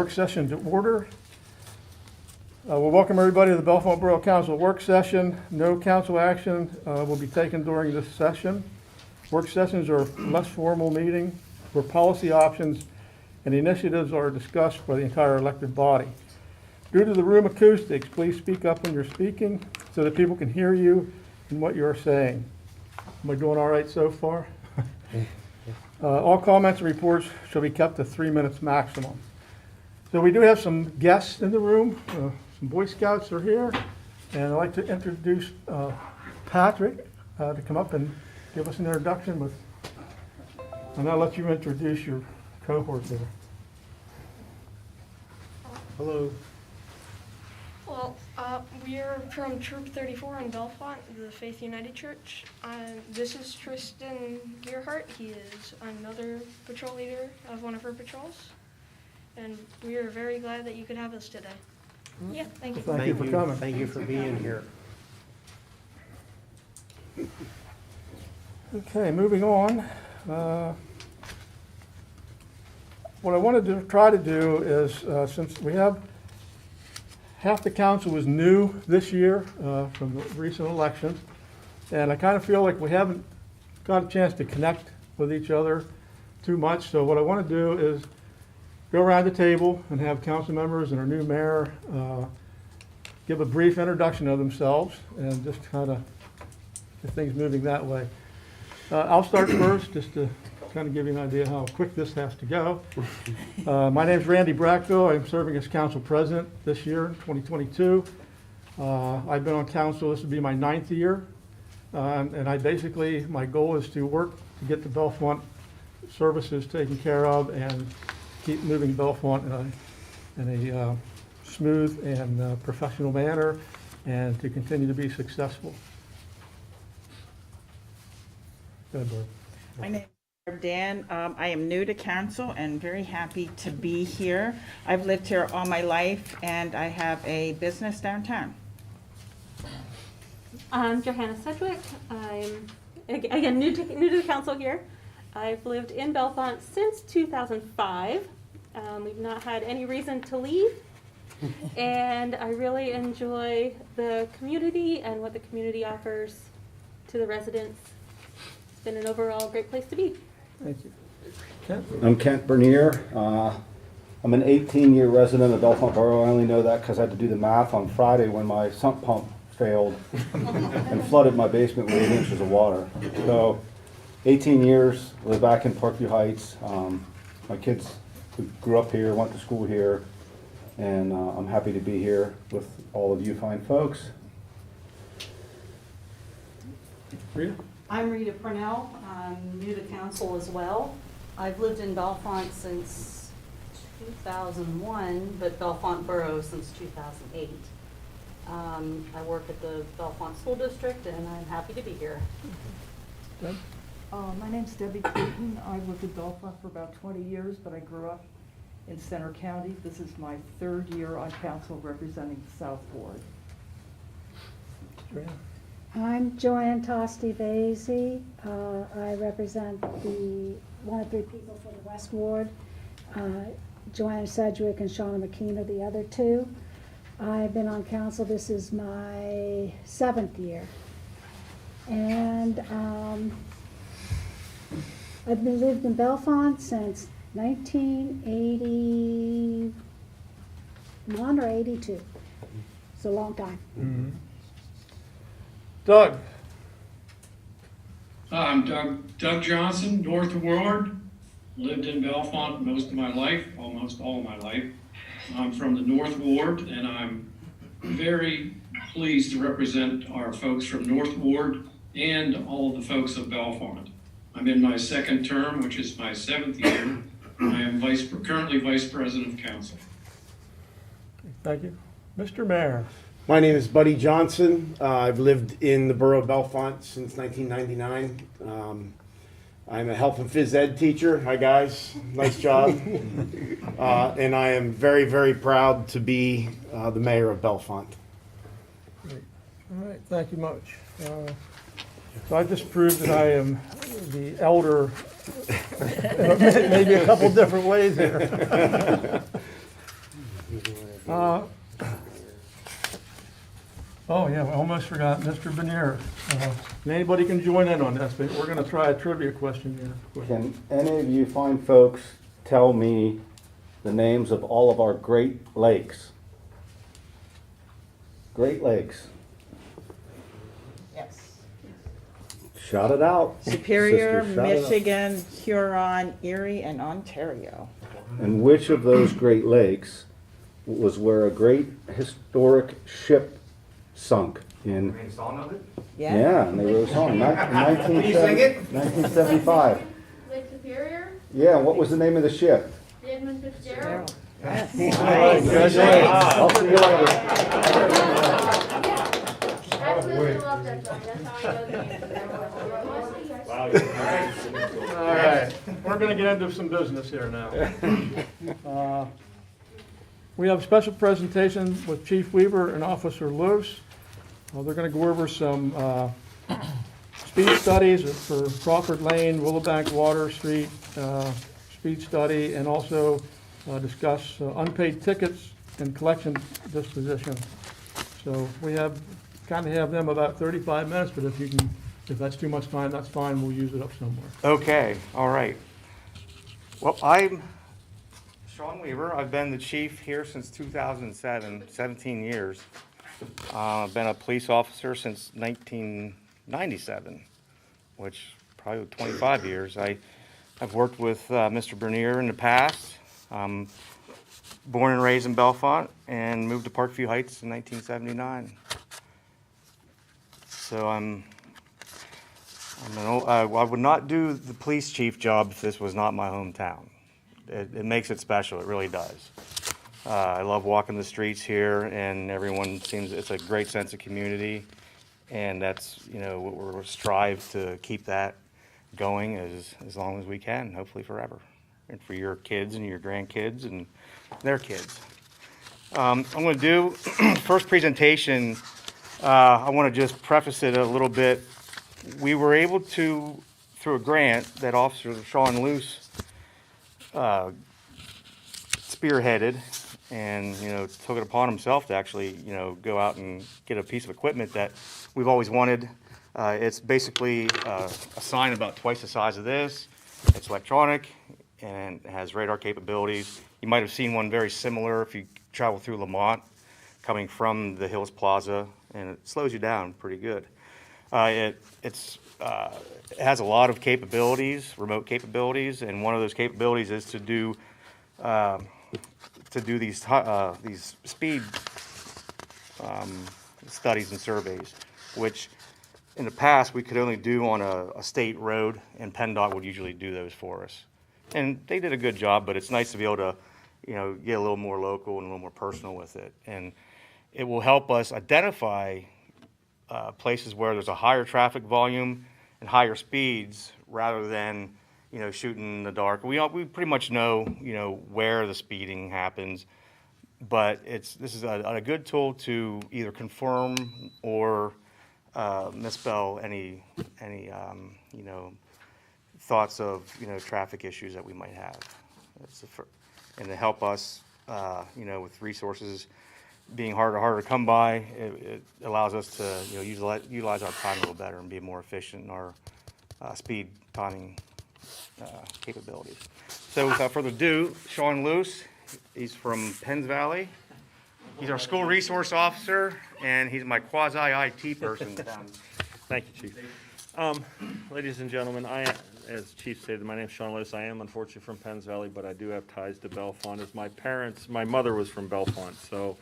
work session to order. We'll welcome everybody to the Bellefonte Borough Council work session. No council action will be taken during this session. Work sessions are less formal meeting where policy options and initiatives are discussed by the entire elected body. Due to the room acoustics, please speak up when you're speaking so that people can hear you and what you're saying. Am I doing all right so far? All comments and reports shall be kept to 3 minutes maximum. So we do have some guests in the room. Some Boy Scouts are here. And I'd like to introduce Patrick to come up and give us an introduction with, and I'll let you introduce your cohort there. Hello. Well, we're from Troop 34 in Bellefonte, the Faith United Church. This is Tristan Gearhart. He is another patrol leader of one of her patrols. And we are very glad that you could have us today. Yeah, thank you. Thank you for coming. Thank you for being here. Okay, moving on. What I wanted to try to do is, since we have half the council was new this year from the recent elections, and I kind of feel like we haven't got a chance to connect with each other too much. So what I want to do is go around the table and have council members and our new mayor give a brief introduction of themselves and just kind of get things moving that way. I'll start first just to kind of give you an idea how quick this has to go. My name is Randy Brackville. I'm serving as council president this year, 2022. I've been on council, this will be my 9th year. And I basically, my goal is to work to get the Bellefonte services taken care of and keep moving Bellefonte in a smooth and professional manner and to continue to be successful. Go ahead, Barb. My name is Barb Dan. I am new to council and very happy to be here. I've lived here all my life and I have a business downtown. I'm Johanna Sedgwick. I'm, again, new to the council here. I've lived in Bellefonte since 2005. We've not had any reason to leave. And I really enjoy the community and what the community offers to the residents. It's been an overall great place to be. Thank you. Kent? I'm Kent Bernier. I'm an 18-year resident of Bellefonte Borough. I only know that because I had to do the math on Friday when my sump pump failed and flooded my basement with 8 inches of water. So 18 years, live back in Parkview Heights. My kids who grew up here, went to school here, and I'm happy to be here with all of you fine folks. Rita? I'm Rita Purnell. I'm new to council as well. I've lived in Bellefonte since 2001, but Bellefonte Borough since 2008. I work at the Bellefonte School District, and I'm happy to be here. Deb? My name's Debbie Creighton. I've lived in Bellefonte for about 20 years, but I grew up in Center County. This is my 3rd year on council representing the South Ward. Joanne? I'm Joanne Tosti Vasey. I represent one of 3 people for the West Ward. Joanna Sedgwick and Shauna McKean are the other 2. I've been on council, this is my 7th year. And I've lived in Bellefonte since 1981 or 82. It's a long time. Mm-hmm. Doug? I'm Doug Johnson, North Ward. Lived in Bellefonte most of my life, almost all of my life. I'm from the North Ward, and I'm very pleased to represent our folks from North Ward and all of the folks of Bellefonte. I'm in my 2nd term, which is my 7th year. I am currently Vice President of Council. Thank you. Mr. Mayor? My name is Buddy Johnson. I've lived in the borough of Bellefonte since 1999. I'm a health and phys ed teacher. Hi guys, nice job. And I am very, very proud to be the mayor of Bellefonte. Great. All right, thank you much. So I just proved that I am the elder in maybe a couple different ways here. Uh, Oh, yeah, I almost forgot, Mr. Benier. Anybody can join in on this, but we're gonna try a trivia question here. Can any of you fine folks tell me the names of all of our Great Lakes? Great Lakes. Yes. Shout it out. Superior, Sister, shout it out. Michigan, Huron, Erie, and Ontario. And which of those Great Lakes was where a great historic ship sunk in? Yeah, and they wrote a song in 1975. Lake Superior, Yeah, what was the name of the ship? the Edmund Fitzgerald. Yes. Congratulations. I'll see you later. Absolutely love that song, that's how I know the answer. All right, we're gonna get into some business here now. We have a special presentation with Chief Weaver and Officer Luce. They're gonna go over some speed studies for Crawford Lane, Willowbank Water Street speed study, and also discuss unpaid tickets and collection disposition. So we have them about 35 minutes, but if that's too much time, that's fine, we'll use it up somewhere. Okay, all right. Well, I'm Sean Weaver. I've been the chief here since 2007, 17 years. I've been a police officer since 1997, which probably 25 years. I've worked with Mr. Bernier in the past. Born and raised in Bellefonte and moved to Parkview Heights in 1979. So I would not do the police chief job if this was not my hometown. It makes it special, it really does. I love walking the streets here, and everyone seems, it's a great sense of community, and that's, what we're strive to keep that going as long as we can, hopefully forever, and for your kids and your grandkids and their kids. I'm going to do first presentation. I want to just preface it a little bit. We were able to, through a grant that Officer Sean Luce spearheaded and, took it upon himself to actually, go out and get a piece of equipment that we've always wanted. It's basically a sign about twice the size of this. It's electronic and has radar capabilities. You might have seen one very similar if you travel through Lamont, coming from the Hills Plaza, and it slows you down pretty good. It has a lot of capabilities, remote capabilities, and one of those capabilities is to do these speed studies and surveys, which in the past we could only do on a state road, and PennDOT would usually do those for us. And they did a good job, but it's nice to be able to, get a little more local and a little more personal with it. And it will help us identify places where there's a higher traffic volume and higher speeds rather than, shooting in the dark. We pretty much know, where the speeding happens, but this is a good tool to either confirm or misspell any thoughts of, traffic issues that we might have. And to help us, with resources being harder to come by, it allows us to, utilize our time a little better and be more efficient in our speed timing capabilities. So without further ado, Sean Luce, he's from Penns Valley. He's our school resource officer, and he's my quasi-IT person. Thank you, Chief. Ladies and gentlemen, as Chief stated, my name is Sean Luce. I am unfortunately from Penns Valley, but I do have ties to Bellefonte. As my mother was from Bellefonte, so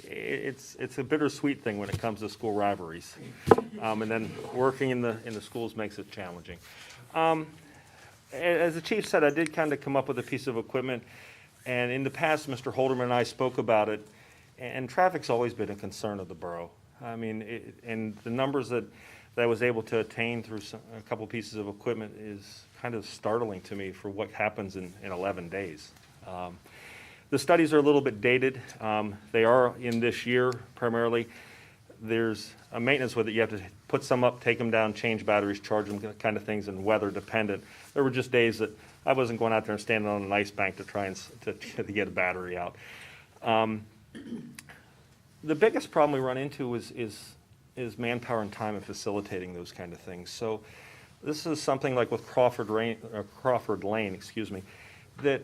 it's a bittersweet thing when it comes to school rivalries. And then working in the schools makes it challenging. As the Chief said, I did kind of come up with a piece of equipment, and in the past, Mr. Holderman and I spoke about it, and traffic's always been a concern of the borough. I mean, and the numbers that I was able to attain through a couple pieces of equipment is kind of startling to me for what happens in 11 days. The studies are a little bit dated. They are in this year primarily. There's a maintenance with it. You have to put some up, take them down, change batteries, charge them, kind of things, and weather dependent. There were just days that I wasn't going out there and standing on an ice bank to try and to get a battery out. The biggest problem we run into is manpower and time in facilitating those kind of things. So this is something like with Crawford Lane, excuse me, that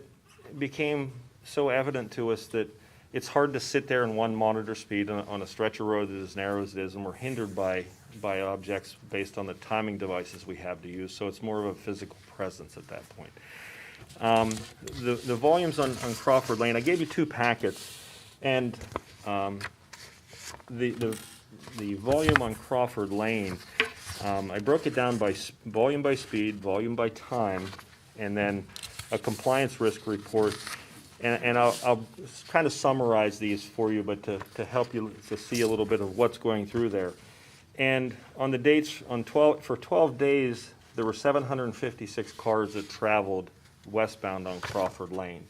became so evident to us that it's hard to sit there and monitor speed on a stretch of road that is as narrow as it is, and we're hindered by objects based on the timing devices we have to use. So it's more of a physical presence at that point. The volumes on Crawford Lane, I gave you 2 packets, and the volume on Crawford Lane, I broke it down by volume by speed, volume by time, and then a compliance risk report. And I'll kind of summarize these for you, but to help you to see a little bit of what's going through there. And on the dates, for 12 days, there were 756 cars that traveled westbound on Crawford Lane.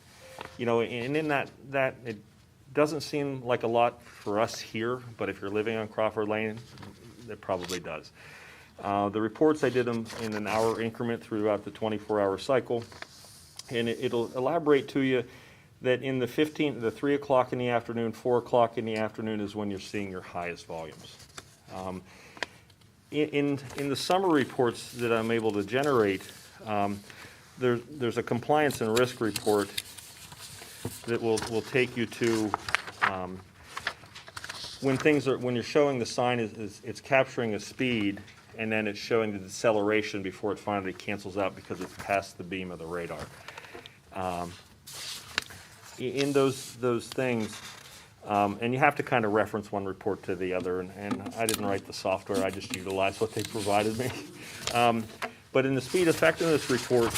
You know, and in that it doesn't seem like a lot for us here, but if you're living on Crawford Lane, it probably does. The reports, I did them in an hour increment throughout the 24-hour cycle, and it'll elaborate to you that in the 3 o'clock in the afternoon, 4 o'clock in the afternoon is when you're seeing your highest volumes. In the summer reports that I'm able to generate, there's a compliance and risk report that will take you to when you're showing the sign it's capturing a speed, and then it's showing the deceleration before it finally cancels out because it's past the beam of the radar. In those things, and you have to kind of reference one report to the other, and I didn't write the software, I just utilized what they provided me. But in the speed effectiveness report,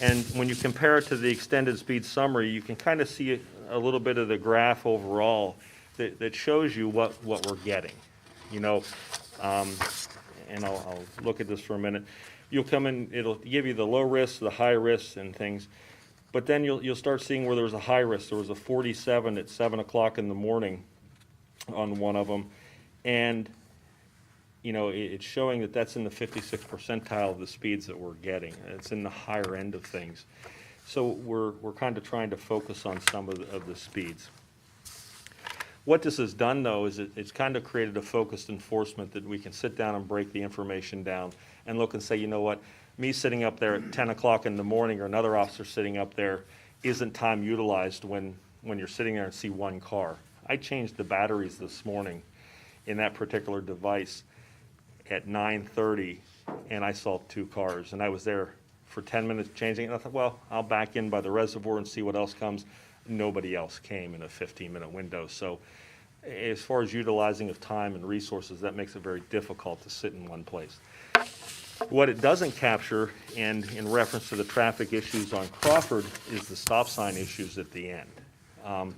and when you compare it to the extended speed summary, you can kind of see a little bit of the graph overall that shows you what we're getting. You know, and I'll look at this for a minute. You'll come in, it'll give you the low risk, the high risks and things. But then you'll start seeing where there was a high risk. There was a 47 at 7 o'clock in the morning on one of them. And, you know, it's showing that that's in the 56th percentile of the speeds that we're getting. It's in the higher end of things. So we're kind of trying to focus on some of the speeds. What this has done, though, is it's kind of created a focused enforcement that we can sit down and break the information down and look and say, you know what, me sitting up there at 10 o'clock in the morning or another officer sitting up there isn't time utilized when you're sitting there and see one car. I changed the batteries this morning in that particular device at 9:30, and I saw 2 cars, and I was there for 10 minutes changing it, and I thought, well, I'll back in by the reservoir and see what else comes. Nobody else came in a 15-minute window. So as far as utilizing of time and resources, that makes it very difficult to sit in one place. What it doesn't capture, and in reference to the traffic issues on Crawford, is the stop sign issues at the end.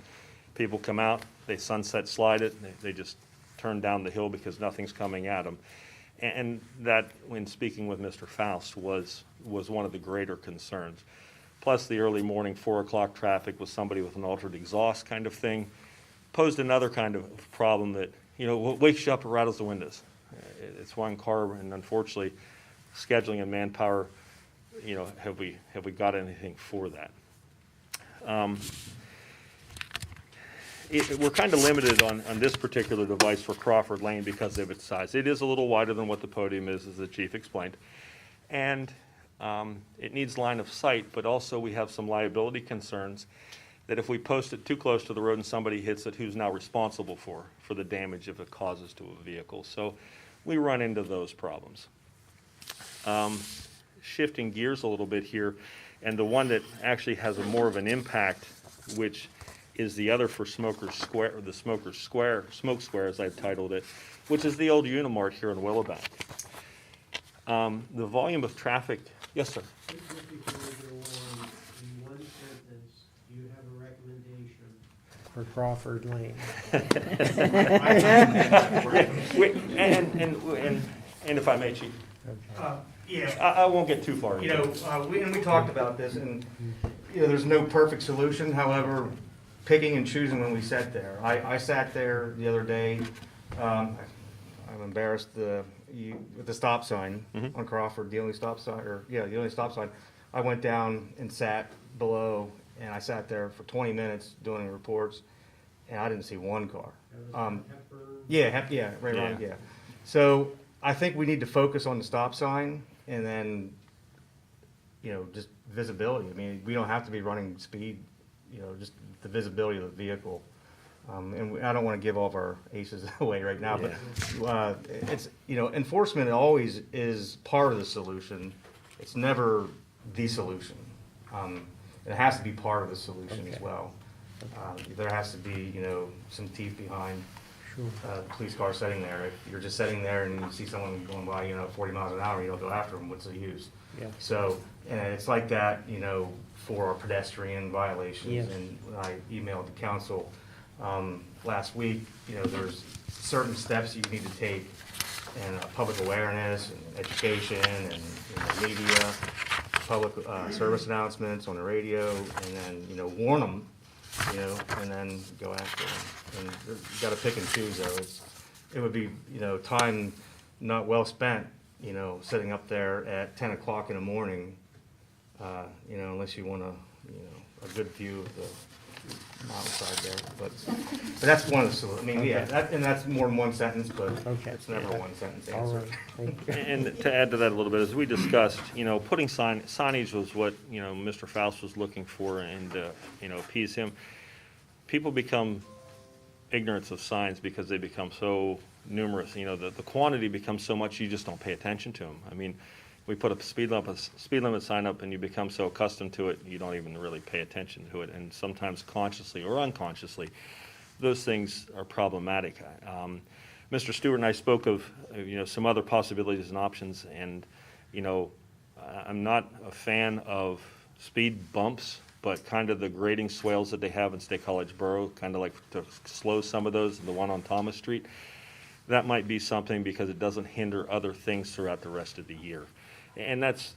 People come out, they sunset slide it, they just turn down the hill because nothing's coming at them. And that, when speaking with Mr. Faust, was one of the greater concerns. Plus the early morning 4 o'clock traffic with somebody with an altered exhaust kind of thing posed another kind of problem that, you know, wakes you up and rattles the windows. It's one car, and unfortunately, scheduling and manpower, you know, have we got anything for that? We're kind of limited on this particular device for Crawford Lane because of its size. It is a little wider than what the podium is, as the chief explained. And it needs line of sight, but also we have some liability concerns that if we post it too close to the road and somebody hits it, who's now responsible for the damage if it causes to a vehicle? So we run into those problems. Shifting gears a little bit here, and the one that actually has more of an impact, which is the other for Smokers Square, or the Smokers Square, Smoke Square as I've titled it, which is the old Unimart here in Willowbank. The volume of traffic, yes, sir. Just before we go on, in one sentence, do you have a recommendation for Crawford Lane? And if I may, Chief. Yeah, I won't get too far you into know, we talked about this, and you know, there's no perfect solution. However, picking and choosing when we sat there. I sat there the other day. I'm embarrassed with the stop sign on Crawford, the only stop sign, the only stop sign. I went down and sat below, and I sat there for 20 minutes doing reports, and I didn't see one car. That was on Hepburn. Yeah, right around, yeah. So I think we need to focus on the stop sign and then, just visibility. I mean, we don't have to be running speed, just the visibility of the vehicle. And I don't want to give all of our aces away right now, but it's, enforcement always is part of the solution. It's never the solution. It has to be part of the solution as well. There has to be, some teeth behind a police car sitting there. If you're just sitting there and you see someone going by, 40 miles an hour, you don't go after them, what's the use? Yeah. So, and it's like that, for our pedestrian violations. Yes. And when I emailed the council last week, there's certain steps you need to take, and public awareness and education and media, public service announcements on the radio, and then, warn them, and then go after them. And you gotta pick and choose though. It would be, time not well spent, sitting up there at 10 o'clock in the morning, unless you want a good view of the mountainside there. But that's one of the solutions. I mean, yeah, that's more than one sentence, but it's never a one sentence All answer. right, thank you. And to add to that a little bit, as we discussed, putting signage was what, Mr. Faust was looking for and, appease him. People become ignorant of signs because they become so numerous. The quantity becomes so much you just don't pay attention to them. I mean, we put a speed limit sign up and you become so accustomed to it, you don't even really pay attention to it. And sometimes consciously or unconsciously, those things are problematic. Mr. Stewart and I spoke of, some other possibilities and options, and, I'm not a fan of speed bumps, but kind of the grading swales that they have in State College Borough, kind of like to slow some of those, the one on Thomas Street. That might be something because it doesn't hinder other things throughout the rest of the year. And that's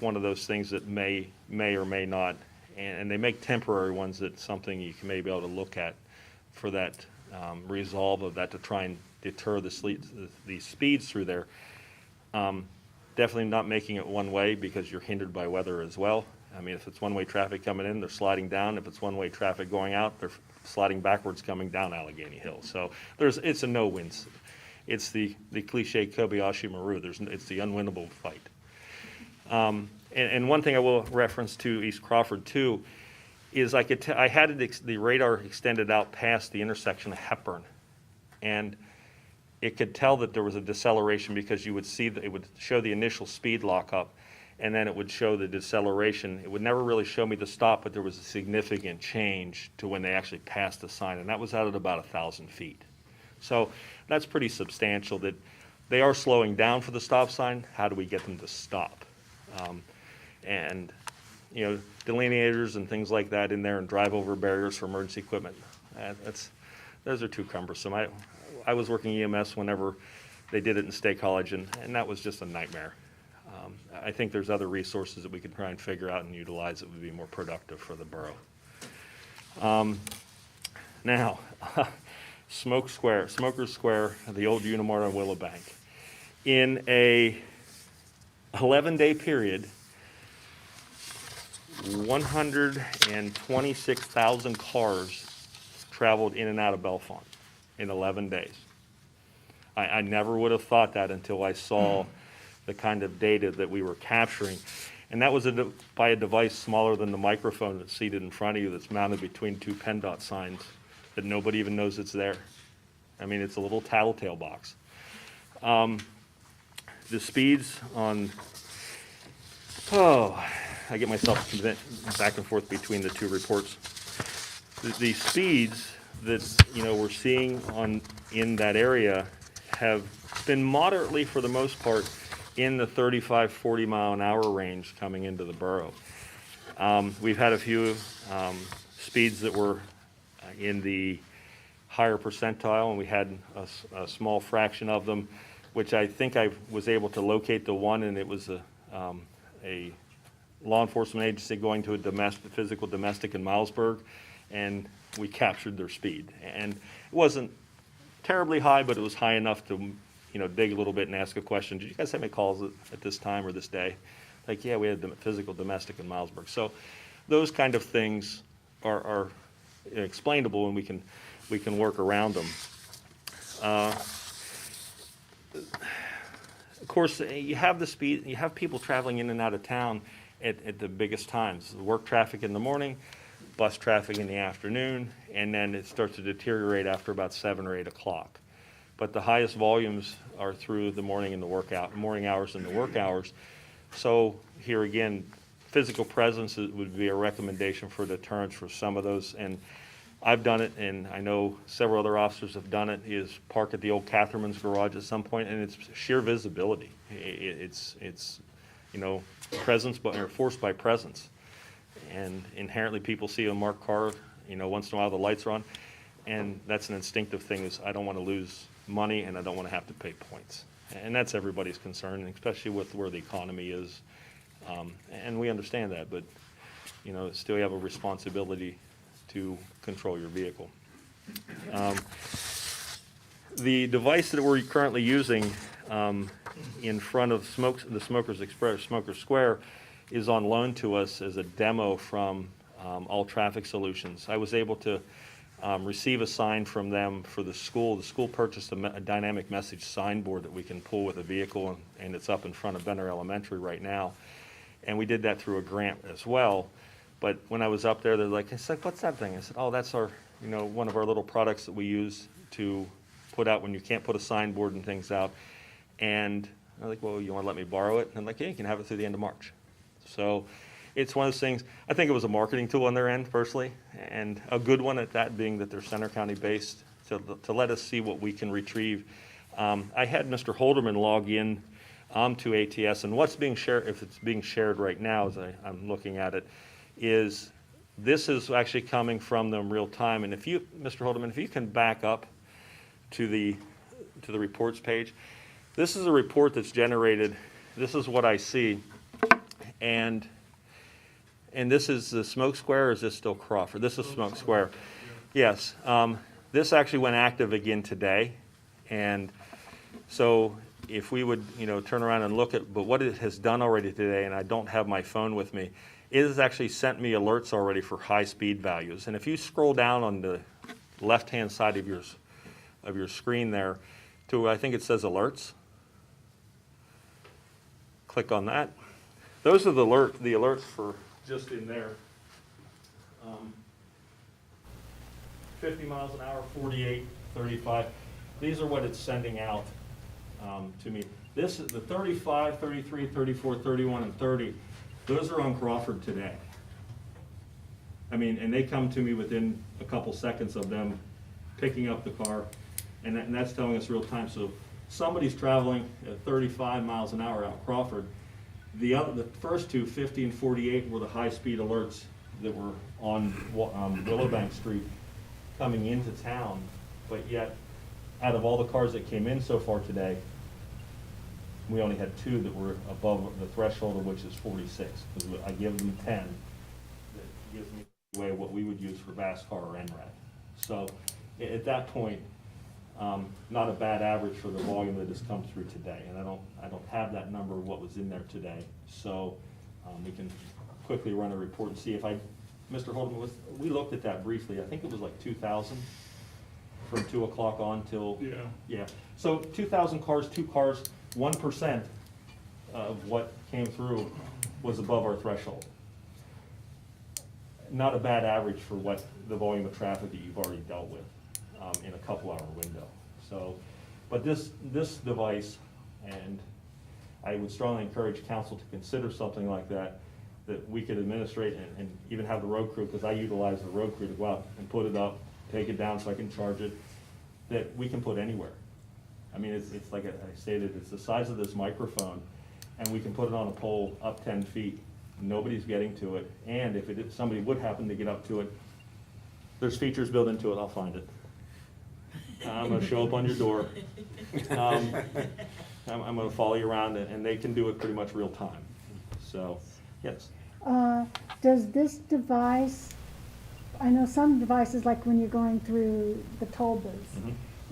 one of those things that may or may not, and they make temporary ones that's something you can maybe be able to look at for that resolve of that to try and deter the speeds through there. Definitely not making it one way because you're hindered by weather as well. I mean, if it's one-way traffic coming in, they're sliding down. If it's one-way traffic going out, they're sliding backwards coming down Allegheny Hill. So it's a no-win. It's the cliche Kobayashi Maru. It's the unwinnable fight. And one thing I will reference to East Crawford too is I had the radar extended out past the intersection of Hepburn, and it could tell that there was a deceleration because you would see that it would show the initial speed lockup, and then it would show the deceleration. It would never really show me the stop, but there was a significant change to when they actually passed the sign, and that was out at about 1,000 feet. So that's pretty substantial that they are slowing down for the stop sign. How do we get them to stop? And, delineators and things like that in there and drive over barriers for emergency equipment. Those are too cumbersome. I was working EMS whenever they did it in State College, and that was just a nightmare. I think there's other resources that we could try and figure out and utilize that would be more productive for the borough. Now, Smokers Square, the old Unimart on Willowbank. In a 11-day period, 126,000 cars traveled in and out of Bellefonte in 11 days. I never would have thought that until I saw the kind of data that we were capturing. And that was by a device smaller than the microphone that's seated in front of you that's mounted between two PennDOT signs that nobody even knows it's there. I mean, it's a little tattletale box. The speeds on, I get myself back and forth between the two reports. The speeds that we're seeing in that area have been moderately, for the most part, in the 35, 40 mile an hour range coming into the borough. We've had a few speeds that were in the higher percentile, and we had a small fraction of them, which I think I was able to locate the one, and it was a law enforcement agency going to a physical domestic in Milesburg, and we captured their speed. And it wasn't terribly high, but it was high enough to dig a little bit and ask a question. Did you guys have any calls at this time or this day? Like, yeah, we had physical domestic in Milesburg. So those kind of things are explainable, and we can work around them. Of course, you have the speed, you have people traveling in and out of town at the biggest times. Work traffic in the morning, bus traffic in the afternoon, and then it starts to deteriorate after about 7 or 8 o'clock. But the highest volumes are through the morning and the morning hours and the work hours. So here again, physical presence would be a recommendation for deterrence for some of those. And I've done it, and I know several other officers have done it, is park at the old Catherman's garage at some point, and it's sheer visibility. It's you know, presence, or forced by presence. And inherently people see a marked car, you know, once in a while the lights are on, and that's an instinctive thing, is I don't want to lose money and I don't want to have to pay points. And that's everybody's concern, especially with where the economy is. And we understand that, but, you know, still you have a responsibility to control your vehicle. The device that we're currently using in front of the Smokers Express, Smoker Square, is on loan to us as a demo from All Traffic Solutions. I was able to receive a sign from them for the school. The school purchased a dynamic message signboard that we can pull with a vehicle, and it's up in front of Benner Elementary right now. And we did that through a grant as well. But when I was up there, they're like, it's like, what's that thing? I said, oh, that's our, you know, one of our little products that we use to put out when you can't put a signboard and things out. And I'm like, well, you want to let me borrow it? And I'm like, yeah, you can have it through the end of March. So it's one of those things. I think it was a marketing tool on their end, personally, and a good one at that, being that they're Center County based, to let us see what we can retrieve. I had Mr. Holderman log in to ATS, and what's being shared, if it's being shared right now as I'm looking at it, is this is actually coming from them real time. And if you, Mr. Holderman, if you can back up to the reports page, this is a report that's generated. This is what I see, and this is the Smoke Square, or is this still Crawford? This is Smoke Square. Yes. This actually went active again today, and so if we would, you know, turn around and look at, but what it has done already today, and I don't have my phone with me, it has actually sent me alerts already for high speed values. And if you scroll down on the left-hand side of your screen there to, I think it says alerts. Click on that. Those are the alerts for just in there. 50 miles an hour, 48, 35. These are what it's sending out to me. This is the 35, 33, 34, 31, and 30. Those are on Crawford today. I mean, and they come to me within a couple seconds of them picking up the car, and that's telling us real time. So somebody's traveling at 35 miles an hour out Crawford. The first two, 50 and 48, were the high-speed alerts that were on Willowbank Street coming into town, but yet, out of all the cars that came in so far today, we only had 2 that were above the threshold, of which is 46, because I give them 10. That gives me away what we would use for VASCAR or NRED. So at that point, not a bad average for the volume that has come through today. And I don't have that number of what was in there today. So we can quickly run a report and see if Mr. Holden, we looked at that briefly. I think it was like 2,000 from 2 o'clock on till, yeah. So 2,000 cars, 2 cars, 1% of what came through was above our threshold. Not a bad average for what the volume of traffic that you've already dealt with in a couple-hour window. So, but this device, and I would strongly encourage council to consider something like that we could administrate and even have the road crew, because I utilize the road crew to go out and put it up, take it down so I can charge it, that we can put anywhere. I mean, it's like I stated, it's the size of this microphone, and we can put it on a pole up 10 feet. Nobody's getting to it, and if somebody would happen to get up to it, there's features built into it. I'll find it. I'm going to show up on your door. I'm going to follow you around, and they can do it pretty much real time. So, yes. Does this device, I know some devices, like when you're going through the toll booths,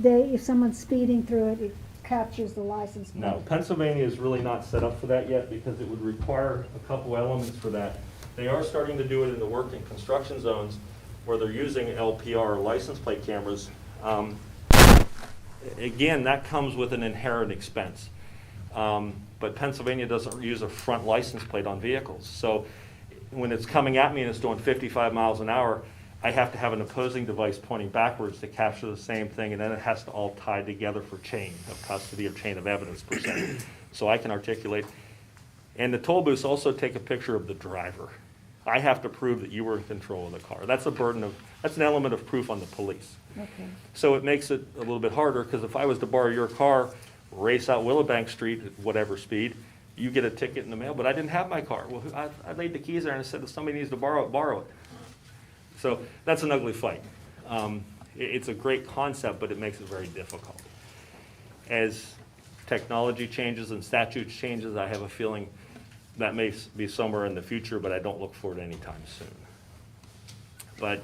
if someone's speeding through it, it captures the license plate. No, Pennsylvania is really not set up for that yet, because it would require a couple elements for that. They are starting to do it in the work and construction zones, where they're using LPR license plate cameras, again, that comes with an inherent expense. But Pennsylvania doesn't use a front license plate on vehicles. So when it's coming at me and it's doing 55 miles an hour, I have to have an opposing device pointing backwards to capture the same thing, and then it has to all tie together for chain of custody or chain of evidence per se. So I can articulate. And the toll booths also take a picture of the driver. I have to prove that you were in control of the car. That's that's an element of proof on the police. Okay. So it makes it a little bit harder, because if I was to borrow your car, race out Willowbank Street at whatever speed, you get a ticket in the mail, but I didn't have my car. Well, I laid the keys there and I said, if somebody needs to borrow it. So that's an ugly fight. It's a great concept, but it makes it very difficult. As technology changes and statutes changes, I have a feeling that may be somewhere in the future, but I don't look for it anytime soon. But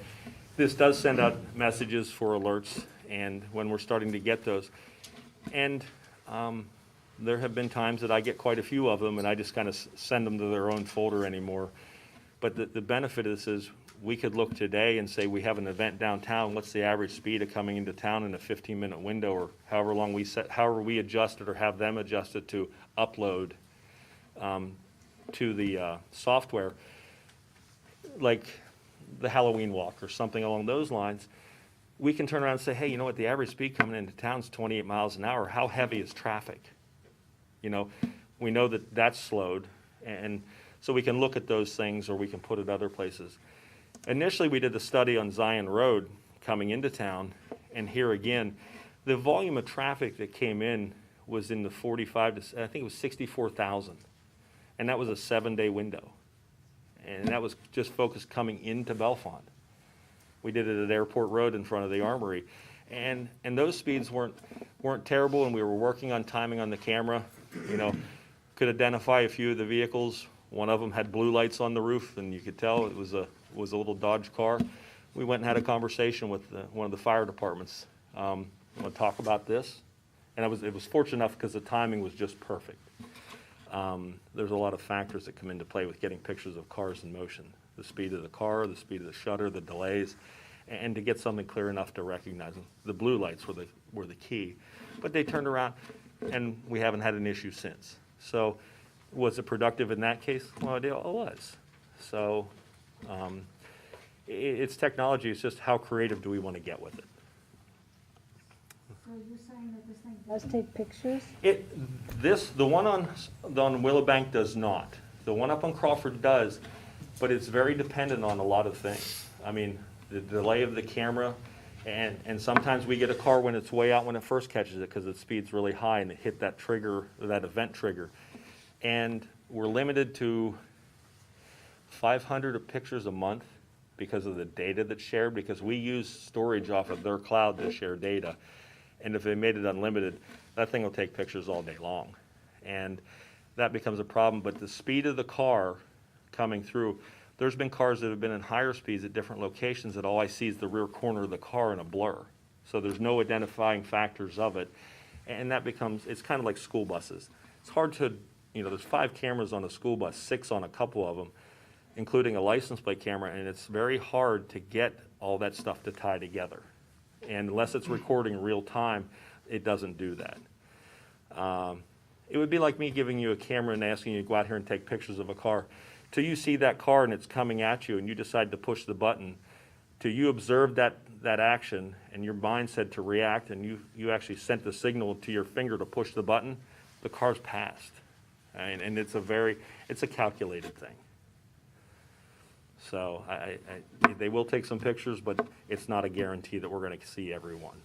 this does send out messages for alerts, and when we're starting to get those. And there have been times that I get quite a few of them, and I just kind of send them to their own folder anymore. But the benefit of this is we could look today and say we have an event downtown, what's the average speed of coming into town in a 15-minute window, or however long we set, however we adjust it or have them adjust it to upload to the software, like the Halloween walk or something along those lines. We can turn around and say, hey, you know what, the average speed coming into town is 28 miles an hour. How heavy is traffic? You know, we know that that's slowed, and so we can look at those things, or we can put it other places. Initially, we did the study on Zion Road coming into town, and here again, the volume of traffic that came in was in the 45 to, I think it was 64,000, and that was a 7-day window, and that was just focused coming into Bellefonte. We did it at Airport Road in front of the Armory, and those speeds weren't terrible, and we were working on timing on the camera. You know, could identify a few of the vehicles. One of them had blue lights on the roof, and you could tell it was a little Dodge car. We went and had a conversation with one of the fire departments. Want to talk about this? And it was fortunate enough because the timing was just perfect. There's a lot of factors that come into play with getting pictures of cars in motion. The speed of the car, the speed of the shutter, the delays, and to get something clear enough to recognize them. The blue lights were the key. But they turned around, and we haven't had an issue since. So was it productive in that case? Well, it was. So it's technology. It's just how creative do we want to get with it? So you're saying that this thing does take pictures? The one on Willowbank does not. The one up on Crawford does, but it's very dependent on a lot of things. I mean, the delay of the camera, and sometimes we get a car when it's way out when it first catches it because its speed's really high and it hit that trigger, that event trigger. And we're limited to 500 pictures a month because of the data that's shared, because we use storage off of their cloud to share data. And if they made it unlimited, that thing will take pictures all day long. And that becomes a problem. But the speed of the car coming through, there's been cars that have been in higher speeds at different locations that all I see is the rear corner of the car in a blur. So there's no identifying factors of it. And that becomes, it's kind of like school buses. It's hard to, you know, there's 5 cameras on a school bus, 6 on a couple of them, including a license plate camera, and it's very hard to get all that stuff to tie together. And unless it's recording real time, it doesn't do that. It would be like me giving you a camera and asking you to go out here and take pictures of a car. Till you see that car and it's coming at you and you decide to push the button, till you observe that action and your mind said to react and you actually sent the signal to your finger to push the button, the car's passed. And it's a calculated thing. So they will take some pictures, but it's not a guarantee that we're going to see everyone.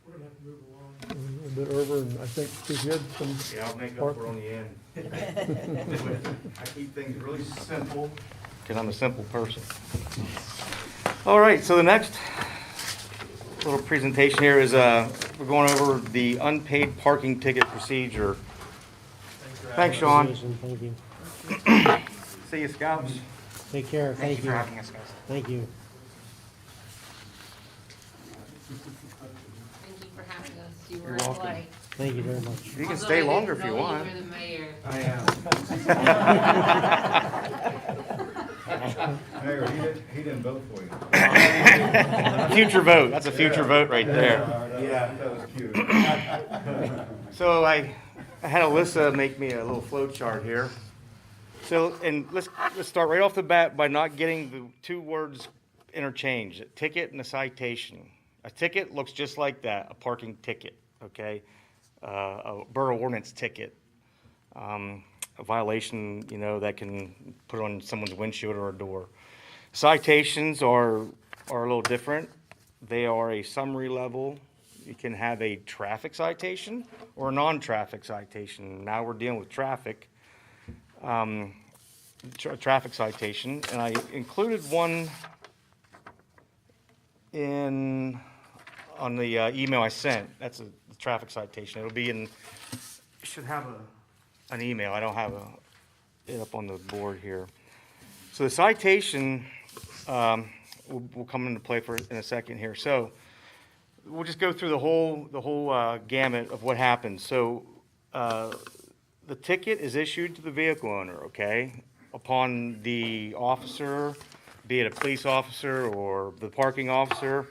We're going to have to move along a bit over, and I think because you had some. Yeah, I'll make up for it on the end. I keep things really simple, because I'm a simple person. All right, so the next little presentation here is we're going over the unpaid parking ticket procedure. Thanks, Sean. Thank you. See you, Scouts. Take care. Thank you for having us, guys. Thank you. Thank you for having us. You You're were welcome. like. Thank you very much. You can stay longer if you want. You were the mayor. I am. Mayor, he didn't vote for you. Future vote, that's a future vote right there. Yeah. That was cute. So I had Alyssa make me a little flow chart here. So, and let's start right off the bat by not getting the two words interchanged, a ticket and a citation. A ticket looks just like that, a parking ticket, okay? A borough ordinance ticket. A violation, you know, that can put on someone's windshield or a door. Citations are a little different. They are a summary level. You can have a traffic citation or a non-traffic citation. Now we're dealing with traffic. Traffic citation, and I included one on the email I sent. That's a traffic citation. It'll be in, you should have an email. I don't have it up on the board here. So the citation will come into play in a second here. So we'll just go through the whole gamut of what happens. So the ticket is issued to the vehicle owner, okay? Upon the officer, be it a police officer or the parking officer,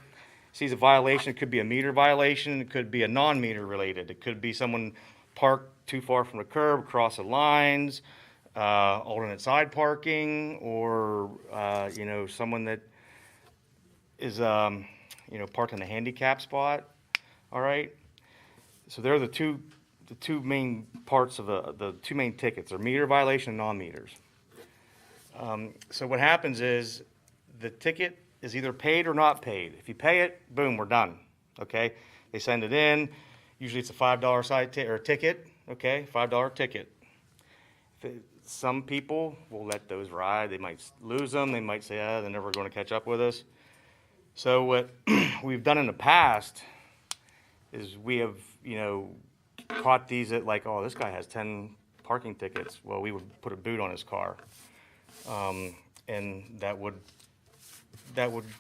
sees a violation. It could be a meter violation. It could be a non-meter related. It could be someone parked too far from the curb, across the lines, alternate side parking, or you know, someone that is you know, parked in a handicap spot. All right. So they're the two main parts of the two main tickets are meter violation and non-meters. So what happens is the ticket is either paid or not paid. If you pay it, boom, we're done. Okay, they send it in. Usually it's a $5 ticket. Okay, $5 ticket. Some people will let those ride. They might lose them. They might say, they're never going to catch up with us. So what we've done in the past is we have, you know, caught these at like, oh, this guy has 10 parking tickets. Well, we would put a boot on his car. And that would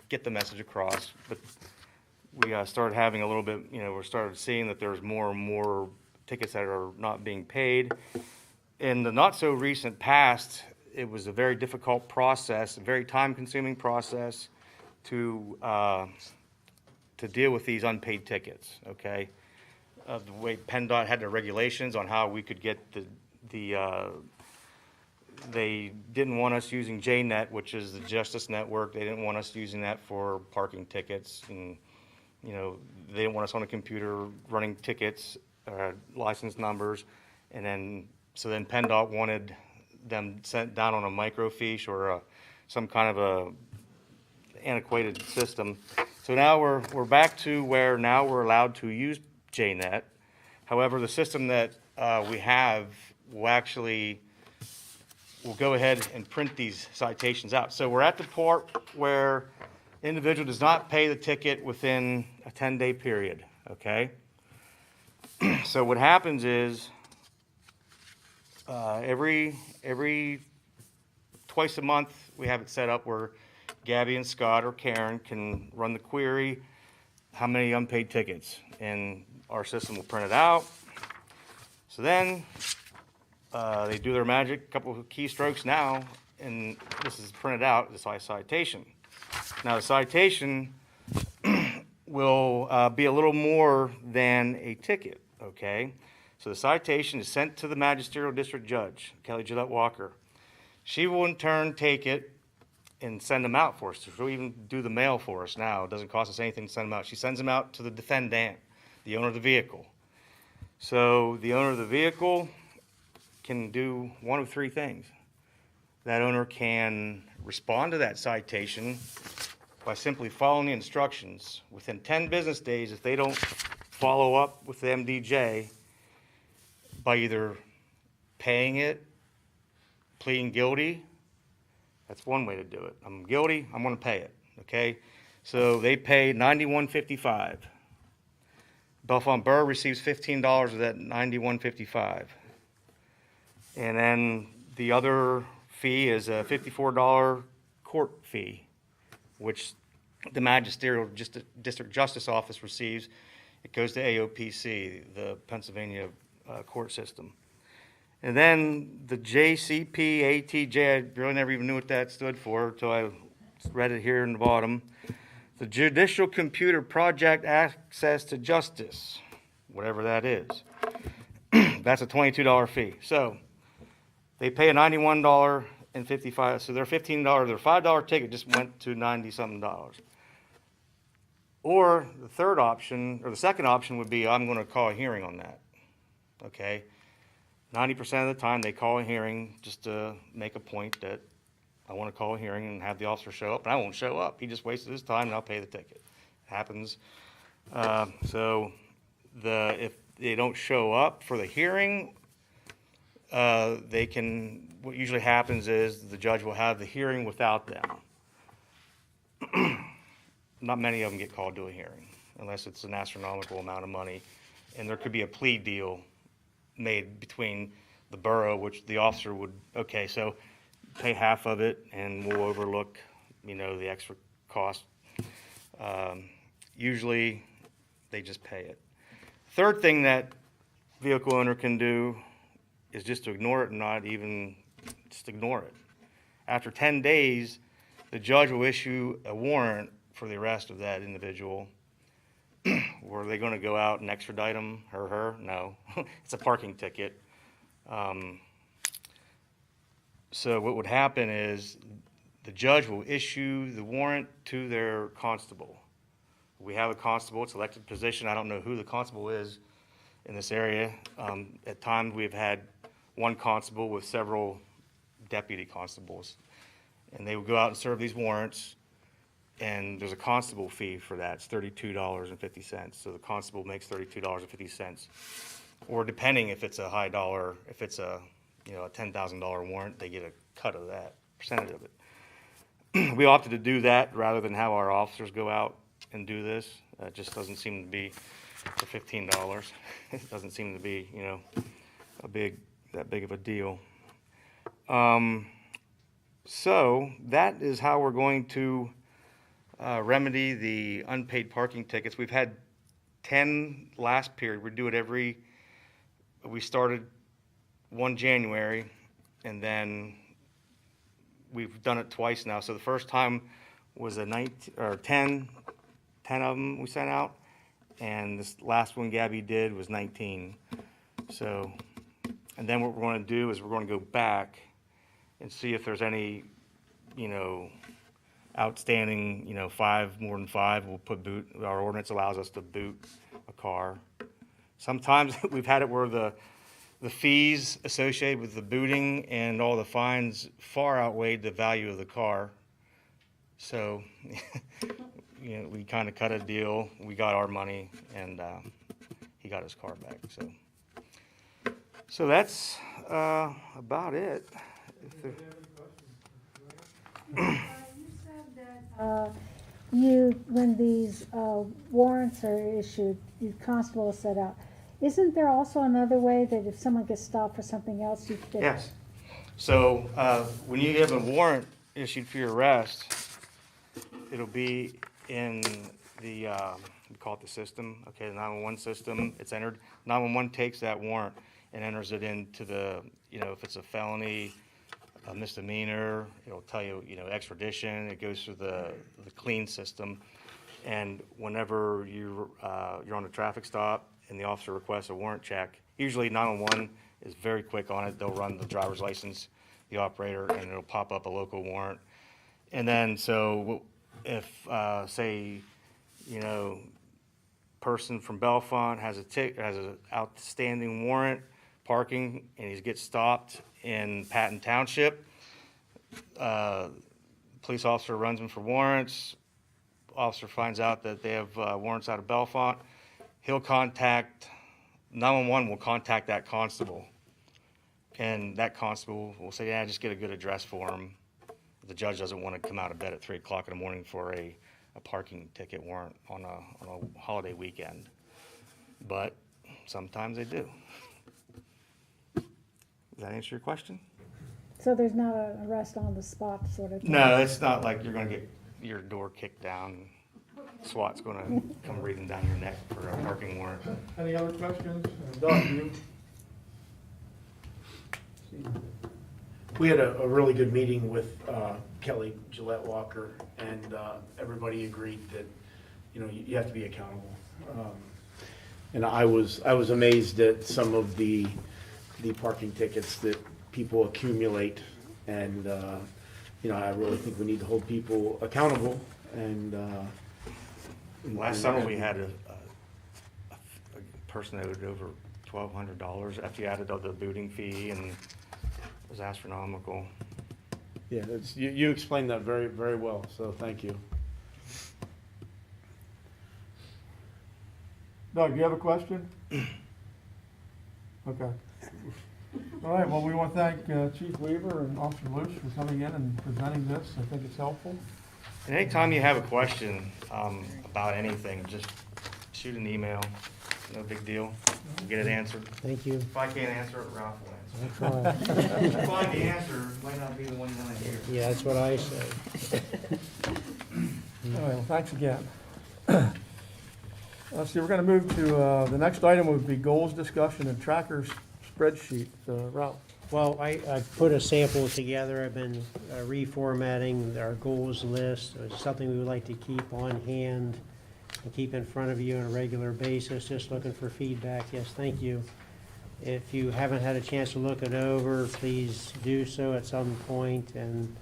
get the message across. But we started having a little bit, you know, we started seeing that there's more and more tickets that are not being paid. In the not so recent past, it was a very difficult process, a very time-consuming process to deal with these unpaid tickets. Okay, the way PennDOT had their regulations on how we could get they didn't want us using JNet, which is the Justice Network. They didn't want us using that for parking tickets, and you know, they didn't want us on a computer running tickets, license numbers, and then then PennDOT wanted them sent down on a microfiche or some kind of a antiquated system. So now we're back to where now we're allowed to use JNet. However, the system that we have will go ahead and print these citations out. So we're at the part where the individual does not pay the ticket within a 10-day period, okay? So what happens is every twice a month we have it set up where Gabby and Scott or Karen can run the query, how many unpaid tickets, and our system will print it out. So then they do their magic, couple of keystrokes now, and this is printed out, this citation. Now the citation will be a little more than a ticket, okay? So the citation is sent to the magisterial district judge, Kelly Gillette Walker. She will in turn take it and send them out for us. She'll even do the mail for us now. It doesn't cost us anything to send them out. She sends them out to the defendant, the owner of the vehicle. So the owner of the vehicle can do one of three things. That owner can respond to that citation by simply following the instructions. Within 10 business days, if they don't follow up with the MDJ, by either paying it, pleading guilty, that's one way to do it. I'm guilty, I'm going to pay it, okay? So they pay $91.55. Bellefonte Borough receives $15 of that $91.55. And then the other fee is a $54 court fee, which the magisterial district justice office receives. It goes to AOPC, the Pennsylvania court system. And then the JCP, ATJ, I really never even knew what that stood for until I read it here in the bottom. The Judicial Computer Project Access to Justice, whatever that is. That's a $22 fee. So they pay a $91.55, so their $15, their $5 ticket just went to 90-something dollars. Or the third option, or the second option would be, I'm gonna call a hearing on that, okay? 90% of the time, they call a hearing just to make a point that I wanna call a hearing and have the officer show up, and I won't show up. He just wasted his time and I'll pay the ticket. It happens. So if they don't show up for the hearing, what usually happens is the judge will have the hearing without them. Not many of them get called to a hearing unless it's an astronomical amount of money. And there could be a plea deal made between the borough, which the officer would, okay, so pay half of it and we'll overlook, the extra cost. Usually they just pay it. Third thing that vehicle owner can do is just to ignore it and not even, just ignore it. After 10 days, the judge will issue a warrant for the arrest of that individual. Were they going to go out and extradite him or her? No. It's a parking ticket. So what would happen is the judge will issue the warrant to their constable. We have a constable, it's an elected position. I don't know who the constable is in this area. At times we've had one constable with several deputy constables. And they would go out and serve these warrants. And there's a constable fee for that. It's $32.50. So the constable makes $32.50. Or depending if it's a high dollar, if it's a $10,000 warrant, they get a cut of that, percentage of it. We opted to do that rather than have our officers go out and do this. It just doesn't seem to be for $15. It doesn't seem to be, that big of a deal. So that is how we're going to remedy the unpaid parking tickets. We've had 10 last period. We started 1 January, and then we've done it twice now. So the first time was 10 of them we sent out, and this last one Gabby did was 19. So, and then what we're going to do is we're going to go back and see if there's any, outstanding, more than five, we'll put boot. Our ordinance allows us to boot a car. Sometimes we've had it where the fees associated with the booting and all the fines far outweighed the value of the car. So, we kind of cut a deal. We got our money, and he got his car back. So that's about it. When these warrants are issued, the constable is set out. Isn't there also another way that if someone gets stopped for something else, you could? Yes. So when you have a warrant issued for your arrest, it'll be in the, we call it the system, okay, the 911 system. It's entered. 911 takes that warrant and enters it into the, if it's a felony, a misdemeanor, it'll tell you, extradition. It goes through the clean system. And whenever you're on a traffic stop and the officer requests a warrant check, usually 911 is very quick on it. They'll run the driver's license, the operator, and it'll pop up a local warrant. And then, so if, say, person from Bellefonte has an outstanding warrant parking, and he gets stopped in Patton Township, police officer runs him for warrants. Officer finds out that they have warrants out of Bellefonte. He'll contact 911. Will contact that constable, and that constable will say, "Yeah, just get a good address for him." The judge doesn't want to come out of bed at 3 o'clock in the morning for a parking ticket warrant on a holiday weekend, but sometimes they do. Does that answer your question? So there's not an arrest on the spot sort of thing? No, it's not like you're going to get your door kicked down. SWAT's going to come breathing down your neck for a parking warrant. Any other questions? Doug, you? We had a really good meeting with Kelly Gillette Walker, and everybody agreed that, you know, you have to be accountable. And I was amazed at some of the parking tickets that people accumulate, and you know, I really think we need to hold people accountable. And Last summer, we had a person owed over $1,200 after you added up the booting fee, and it was astronomical. yeah, you explained that very, very well, so thank you. Doug, do you have a question? Okay. All right, well, we want to thank Chief Weaver and Officer Luce for coming in and presenting this. I think it's helpful. And anytime you have a question about anything, just shoot an email. No big deal. Get it answered. Thank you. If I can't answer it, Ralph will answer. I'll try. If you find the answer, it might not be the one you want to hear. Yeah, that's what I say. All right, well, thanks again. Let's see, we're going to move to, the next item would be goals discussion and trackers spreadsheet. Ralph? Well, I put a sample together. I've been reformatting our goals list. It's something we would like to keep on hand and keep in front of you on a regular basis. Just looking for feedback. Yes, thank you. If you haven't had a chance to look it over, please do so at some point. And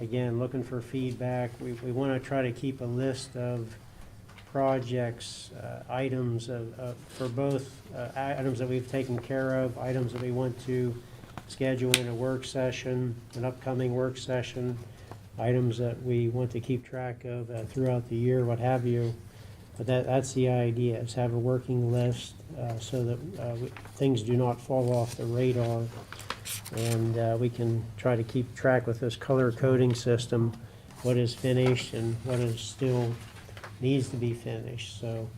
again, looking for feedback. We want to try to keep a list of projects, items for both items that we've taken care of, items that we want to schedule in a work session, an upcoming work session, items that we want to keep track of throughout the year, what have you. But that's the idea, is have a working list so that things do not fall off the radar. And we can try to keep track with this color coding system, what is finished and what is still needs to be finished. So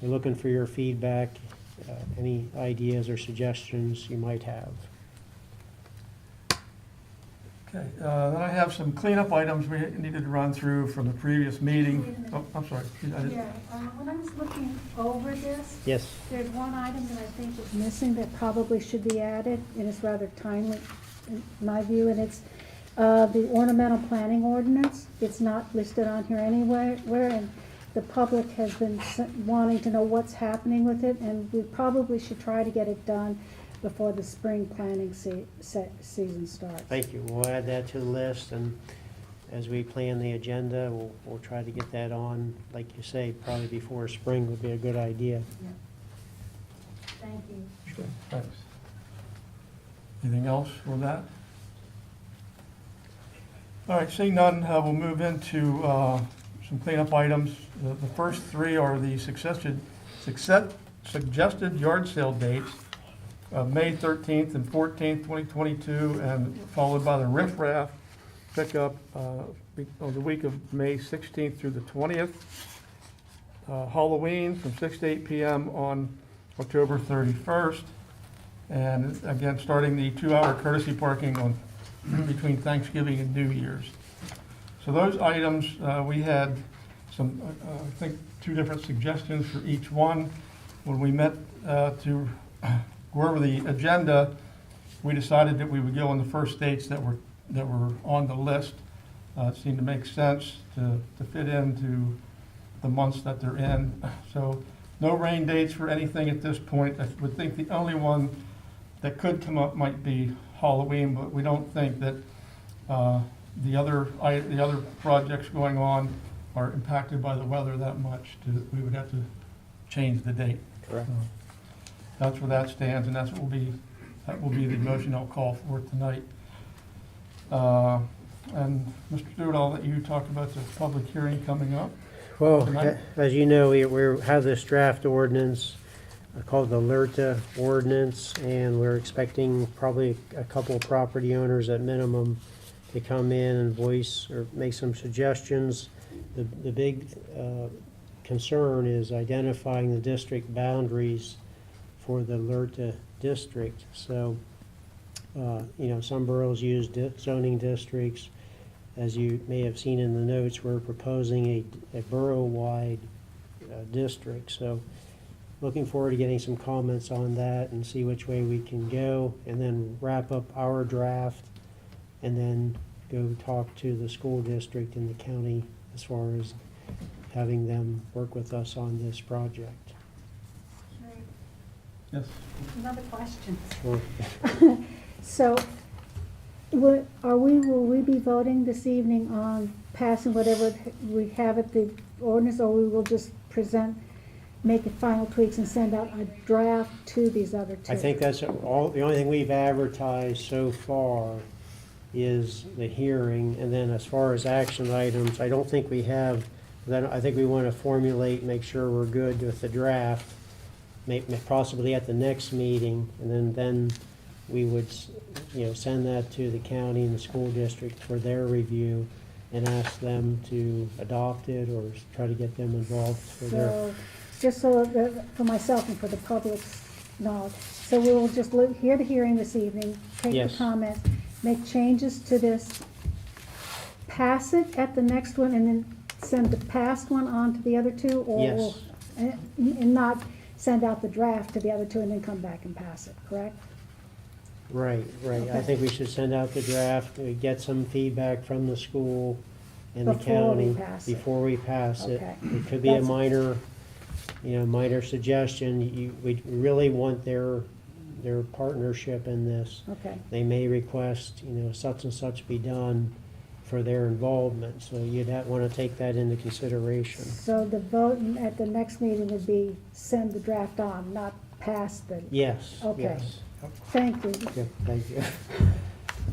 we're looking for your feedback, any ideas or suggestions you might have. Okay, then I have some cleanup items we needed to run through from the previous meeting. Oh, I'm sorry. Yeah, when I was looking over this, Yes. there's one item that I think is missing that probably should be added, and it's rather timely in my view, and it's the ornamental planning ordinance. It's not listed on here anywhere, and the public has been wanting to know what's happening with it, and we probably should try to get it done before the spring planning season starts. Thank you. We'll add that to the list, and as we plan the agenda, we'll try to get that on, like you say, probably before spring would be a good idea. Yeah. Thank you. Okay, thanks. Anything else for that? All right, seeing none, we'll move into some cleanup items. The first three are the suggested yard sale dates of May 13th and 14th, 2022, and followed by the riffraff pickup of the week of May 16th through the 20th. Halloween from 6 to 8 p.m. on October 31st. And again, starting the 2-hour courtesy parking on between Thanksgiving and New Year's. So those items, we had some, I think, 2 different suggestions for each one. When we met to go over the agenda, we decided that we would go on the first dates that were on the list. It seemed to make sense to fit into the months that they're in. So no rain dates for anything at this point. I would think the only one that could come up might be Halloween, but we don't think that the other projects going on are impacted by the weather that much. We would have to change the date. Correct. So that's where that stands, and that will be the motion I'll call for tonight. And Mr. Stewart, I'll let you talk about the public hearing coming up. Well, tonight. as you know, we have this draft ordinance called the LERTA ordinance, and we're expecting probably a couple of property owners at minimum to come in and voice or make some suggestions. The big concern is identifying the district boundaries for the LERTA district. So, some boroughs use zoning districts. As you may have seen in the notes, we're proposing a borough-wide district. So looking forward to getting some comments on that and see which way we can go, and then wrap up our draft, and then go talk to the school district and the county as far as having them work with us on this project. Yes. Another question. Sure. So, will we be voting this evening on passing whatever we have at the ordinance, or we will just make the final tweaks and send out a draft to these other two? I think that's all, the only thing we've advertised so far is the hearing, and then as far as action items, I don't think we have, then I think we want to formulate, make sure we're good with the draft, possibly at the next meeting, and then we would, send that to the county and the school district for their review and ask them to adopt it or try to get them involved for their. So, just so that, for myself and for the public's knowledge, so we will just hear the hearing this evening, take the Yes. comments, make changes to this, pass it at the next one, and then send the passed one on to the other two? Or Yes. and not send out the draft to the other two and then come back and pass it, correct? Right. I Okay. think we should send out the draft, get some feedback from the school and the Before we county pass it. before we pass it. Okay. It could be a That's- minor suggestion. We really want their partnership in this. Okay. They may request, such and such be done for their involvement, so you'd want to take that into consideration. So the vote at the next meeting would be send the draft on, not pass the. Yes, Okay. yes. Thank you. Yeah, thank you.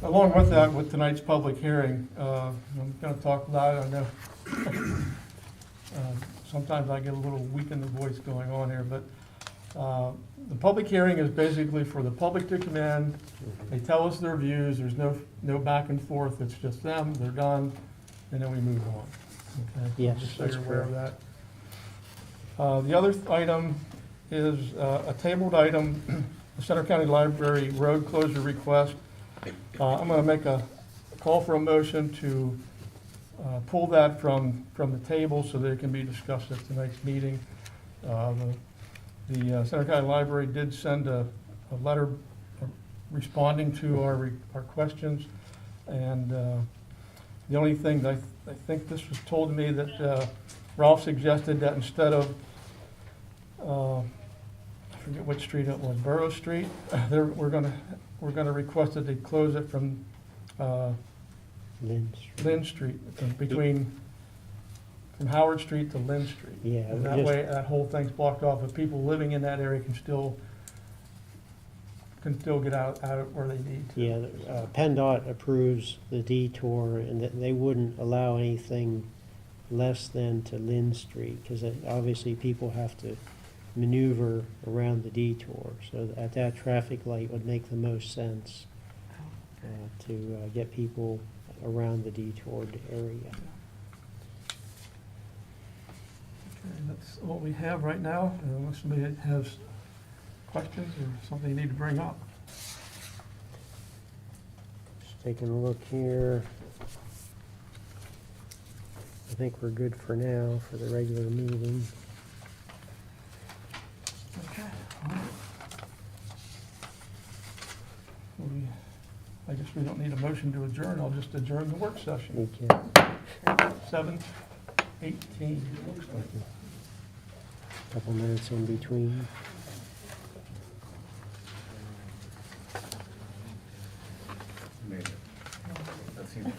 Along with that, with tonight's public hearing, I'm going to talk loud. I know sometimes I get a little weak in the voice going on here, but the public hearing is basically for the public to come in. They tell us their views. There's no back and forth. It's just them. They're done, and then we move on. Okay? Yes, Just so that's you're aware of that. The other item is a tabled item, the Center County Library road closure request. I'm going to make a call for a motion to pull that from the table so that it can be discussed at tonight's meeting. The Center County Library did send a letter responding to our questions, and the only thing that I think this was told to me that Ralph suggested that instead of I forget which street it was, Borough Street, we're gonna request that they close it from Lynn Street, from Howard Street to Lynn Street. Yeah, And that way, that whole thing's blocked off, but people living in that area can still get out where they need to. Yeah, PennDOT approves the detour, and that they wouldn't allow anything less than to Lynn Street, because obviously people have to maneuver around the detour. So at that traffic light would make the most sense to get people around the detoured area. Okay, that's all we have right now, unless somebody has questions or something you need to bring up. Just taking a look here. I think we're good for now for the regular meeting. Okay. All right. I guess we don't need a motion to adjourn. I'll just adjourn the work session. Okay. 7:18. Looks like. Couple minutes in between. That seems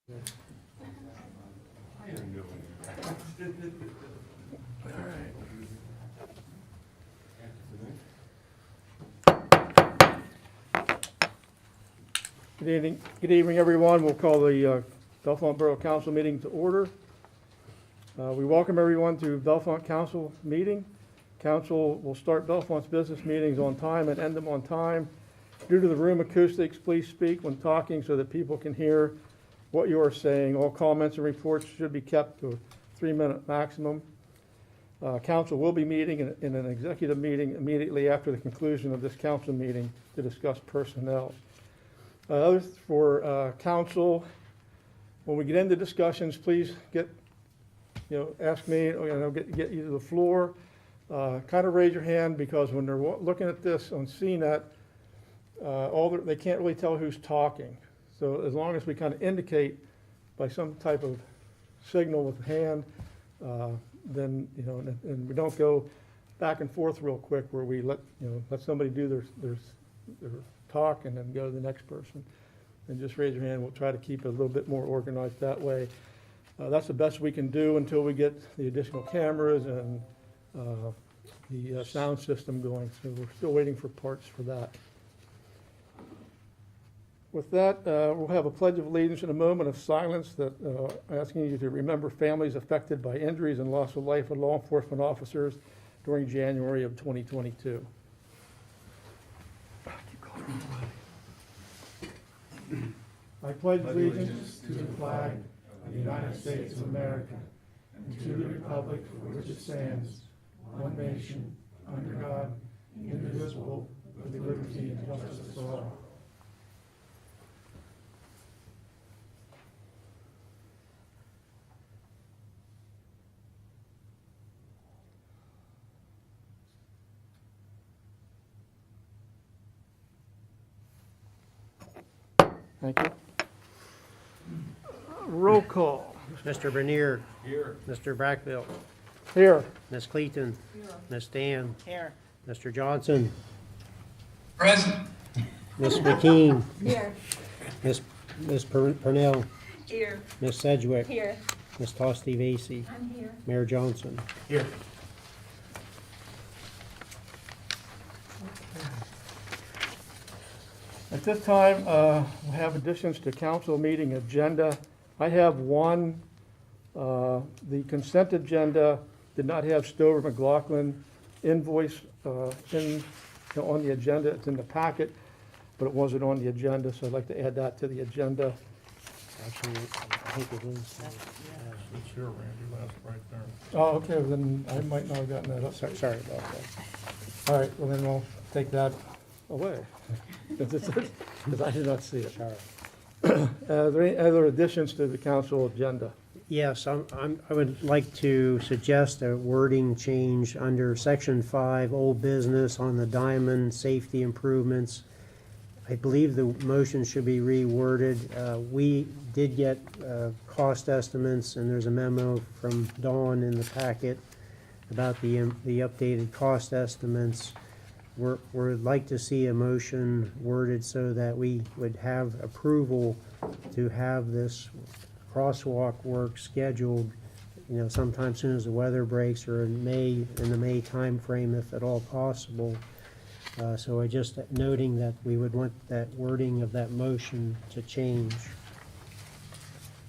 Good evening, everyone. We'll call the Bellefonte Borough Council meeting to order. We welcome everyone to Bellefonte Council meeting. Council will start Bellefonte's business meetings on time and end them on time. Due to the room acoustics, please speak when talking so that people can hear what you are saying. All comments and reports should be kept to a 3-minute maximum. Council will be meeting in an executive meeting immediately after the conclusion of this council meeting to discuss personnel. Others for council, when we get into discussions, please ask me, get you to the floor. Kind of raise your hand, because when they're looking at this on CNET, they can't really tell who's talking. So as long as we kind of indicate by some type of signal with the hand, then, and we don't go back and forth real quick where we let somebody do their talk and then go to the next person. And just raise your hand. We'll try to keep it a little bit more organized that way. That's the best we can do until we get the additional cameras and the sound system going. So we're still waiting for parts for that. With that, we'll have a pledge of allegiance and a moment of silence that asking you to remember families affected by injuries and loss of life of law enforcement officers during January of 2022. I pledge allegiance to the flag of the United States of America and to the republic for which it stands, one nation, under God, indivisible, with liberty and justice for all. Thank you. Roll call. Mr. Bernier. Here. Mr. Brackville. Here. Ms. Cleaton. Here. Ms. Dan. Here. Mr. Johnson. Present. Ms. McKean. Here. Ms. Purnell. Here. Ms. Sedgwick. Here. Ms. Tosti Vasey. I'm here. Mayor Johnson. Here. At this time, we'll have additions to council meeting agenda. I have one. The consent agenda did not have Stover McLaughlin invoice on the agenda. It's in the packet, but it wasn't on the agenda, so I'd like to add that to the agenda. Actually, I think it is. It's here, Randy, that's right there. Oh, okay, well, then I might not have gotten that up. Sorry about that. All right, well, then I'll take that away, because I did not see it. Are there any other additions to the council agenda? Yes, I would like to suggest a wording change under Section 5, Old Business, on the diamond safety improvements. I believe the motion should be reworded. We did get cost estimates, and there's a memo from Dawn in the packet about the updated cost estimates. We'd like to see a motion worded so that we would have approval to have this crosswalk work scheduled, sometime soon as the weather breaks, or in the May timeframe, if at all possible. So I just noting that we would want that wording of that motion to change.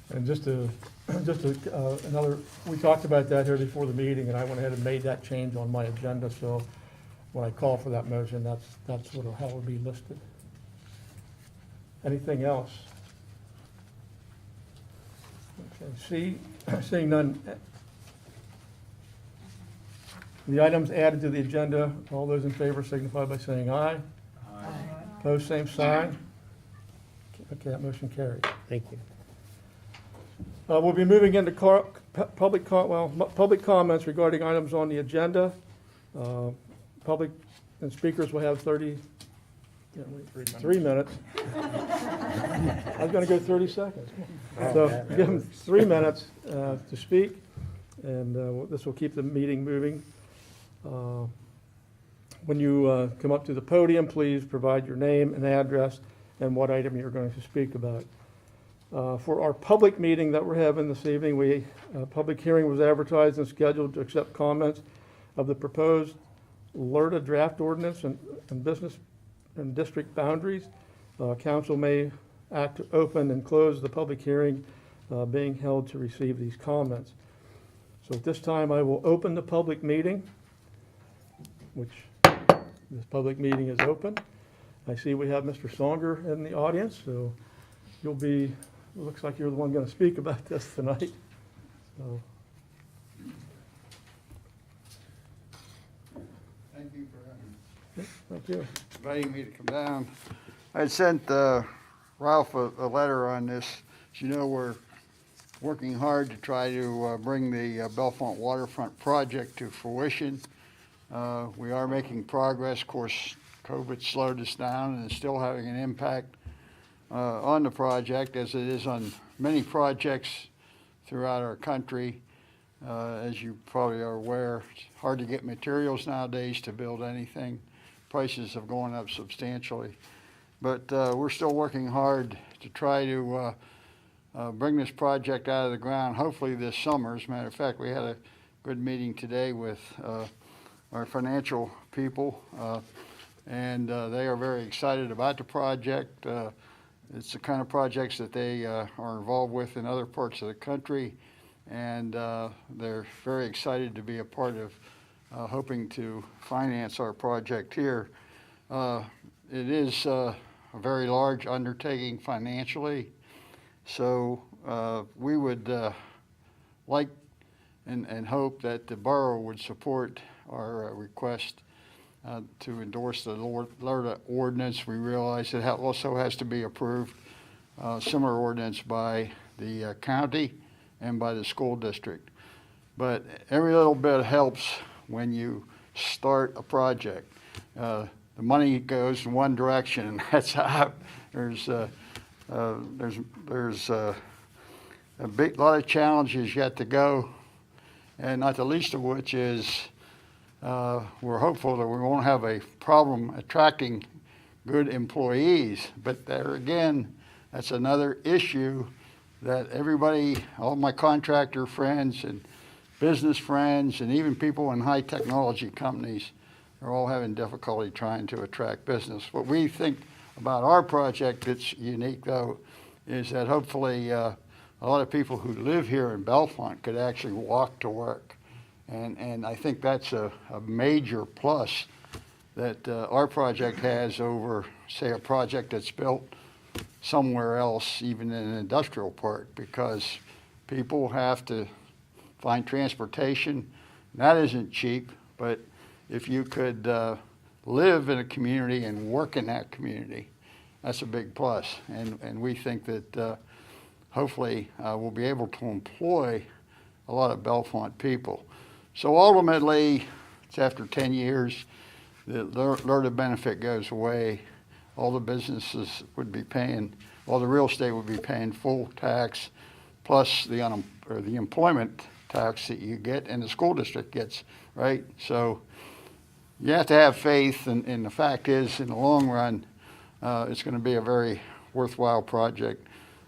And we talked about that here before the meeting, and I went ahead and made that change on my agenda, so when I call for that motion, that's how it will be listed. Anything else? Okay, seeing none. The items added to the agenda, all those in favor signify by saying aye. Aye. Opposed, same sign. Okay, that motion carried. Thank you. We'll be moving into public comments regarding items on the agenda. Public and speakers will have 3 minutes. I was going to go 30 seconds. So give them 3 minutes to speak, and this will keep the meeting moving. When you come up to the podium, please provide your name and address and what item you're going to speak about. For our public meeting that we're having this evening, public hearing was advertised and scheduled to accept comments of the proposed LERTA draft ordinance and business and district boundaries. Council may act to open and close the public hearing being held to receive these comments. So at this time, I will open the public meeting, which this public meeting is open. I see we have Mr. Songer in the audience, so you'll be, it looks like you're the one going to speak about this tonight. So, Thank you for having me. thank you. Inviting me to come down. I had sent Ralph a letter on this. As you know, we're working hard to try to bring the Bellefonte waterfront project to fruition. We are making progress. Of course, COVID slowed us down and is still having an impact on the project, as it is on many projects throughout our country. As you probably are aware, it's hard to get materials nowadays to build anything. Prices have gone up substantially. But we're still working hard to try to bring this project out of the ground, hopefully this summer. As a matter of fact, we had a good meeting today with our financial people, and they are very excited about the project. It's the kind of projects that they are involved with in other parts of the country, and they're very excited to be a part of hoping to finance our project here. It is a very large undertaking financially, so we would like and hope that the borough would support our request to endorse the LERTA ordinance. We realize it also has to be approved, similar ordinance by the county and by the school district. But every little bit helps when you start a project. The money goes in one direction, and that's how there's a lot of challenges yet to go, and not the least of which is we're hopeful that we won't have a problem attracting good employees. But there again, that's another issue that everybody, all my contractor friends and business friends, and even people in high technology companies, are all having difficulty trying to attract business. What we think about our project that's unique, though, is that hopefully a lot of people who live here in Bellefonte could actually walk to work. And I think that's a major plus that our project has over, say, a project that's built somewhere else, even in an industrial park, because people have to find transportation. That isn't cheap, but if you could live in a community and work in that community, that's a big plus. And we think that hopefully we'll be able to employ a lot of Bellefonte people. So ultimately, it's after 10 years, the LERTA benefit goes away. All the businesses would be paying, all the real estate would be paying full tax, plus the employment tax that you get and the school district gets, right? So you have to have faith, and the fact is, in the long run, it's going to be a very worthwhile project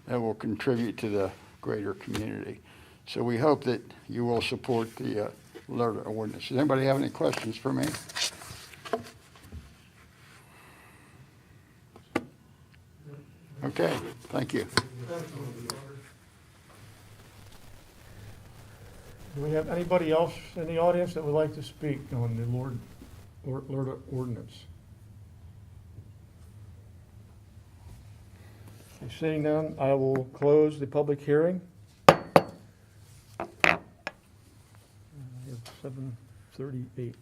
that will contribute to the greater community. So we hope that you will support the LERTA ordinance. Does anybody have any questions for me? Okay, thank you. Do we have anybody else in the audience that would like to speak on the LERTA ordinance? Seeing none, I will close the public hearing. It's 7:38.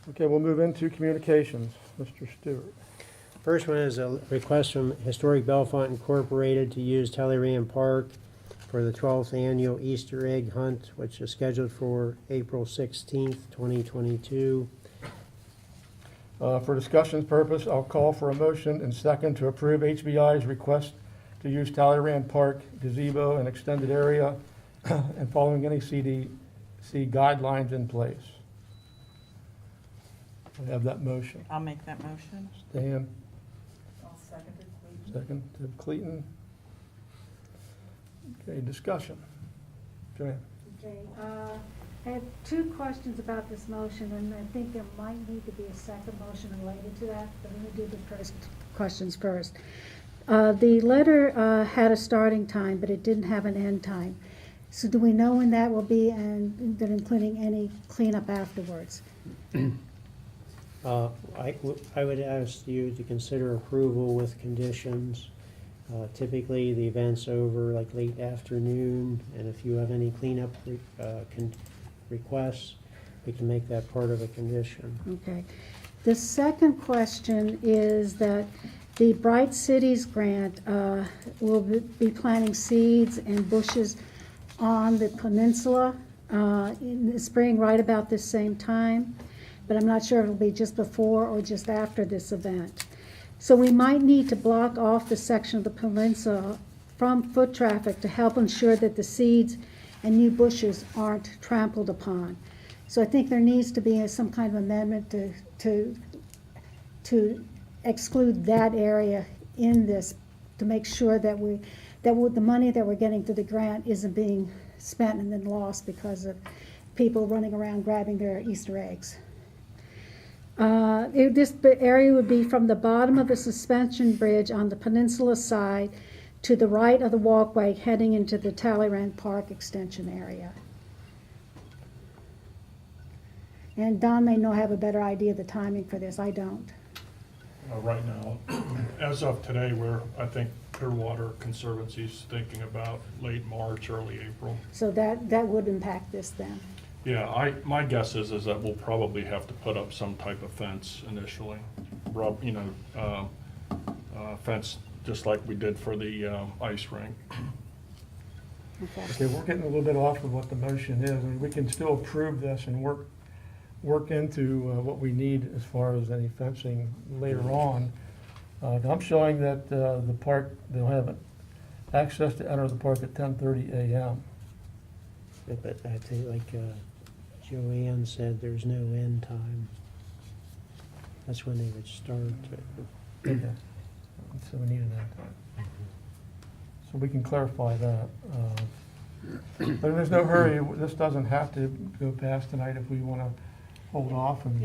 Okay, we'll move into communications. Mr. Stewart. First one is a request from Historic Bellefonte Incorporated to use Talleyrand Park for the 12th annual Easter egg hunt, which is scheduled for April 16th, 2022. For discussion's purpose, I'll call for a motion and second to approve HBI's request to use Talleyrand Park gazebo and extended area and following any CDC guidelines in place. I have that motion. I'll make that motion. Stan, I'll second it, please. Second to Clayton. Okay, discussion. Joanne? Okay, I have two questions about this motion, and I think there might need to be a second motion related to that, but let me do the first questions first. The letter had a starting time, but it didn't have an end time. So do we know when that will be, and that including any cleanup afterwards? I would ask you to consider approval with conditions. Typically, the event's over like late afternoon, and if you have any cleanup requests, we can make that part of a condition. Okay. The second question is that the Bright Cities grant will be planting seeds and bushes on the peninsula in the spring, right about this same time, but I'm not sure if it'll be just before or just after this event. So we might need to block off the section of the peninsula from foot traffic to help ensure that the seeds and new bushes aren't trampled upon. So I think there needs to be some kind of amendment to exclude that area in this, to make sure that the money that we're getting through the grant isn't being spent and then lost because of people running around grabbing their Easter eggs. This area would be from the bottom of the suspension bridge on the peninsula side to the right of the walkway heading into the Talleyrand Park extension area. And Don may have a better idea of the timing for this. I don't. Right now, as of today, I think Clearwater Conservancy's thinking about late March, early April. So that would impact this then. Yeah, my guess is that we'll probably have to put up some type of fence initially. Fence just like we did for the ice rink. Okay, we're getting a little bit off of what the motion is, and we can still approve this and work into what we need as far as any fencing later on. I'm showing that the park, they'll have access to enter the park at 10:30 a.m. But I think, like Joanne said, there's no end time. That's when they would start. Okay. So we need an end time. So we can clarify that. But there's no hurry. This doesn't have to go past tonight if we want to hold off and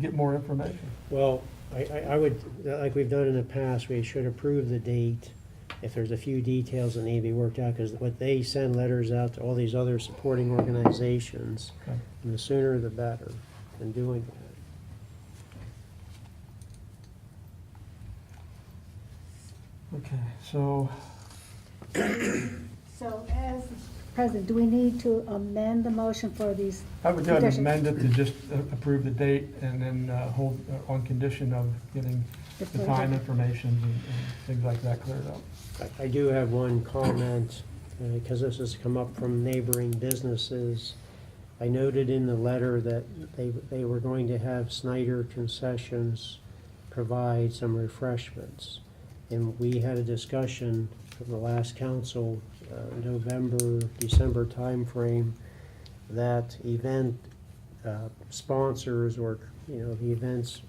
get more information. Well, I would, like we've done in the past, we should approve the date if there's a few details that need to be worked out, because what they send letters out to all these other supporting organizations, Okay. and the sooner the better in doing that. Okay, so So as President, do we need to amend the motion for these? I would go ahead and conditions? amend it to just approve the date and then hold on condition of getting the time information and things like that cleared up. I do have one comment, because this has come up from neighboring businesses. I noted in the letter that they were going to have Snyder Concessions provide some refreshments. And we had a discussion from the last council, November, December timeframe, that event sponsors or, the events,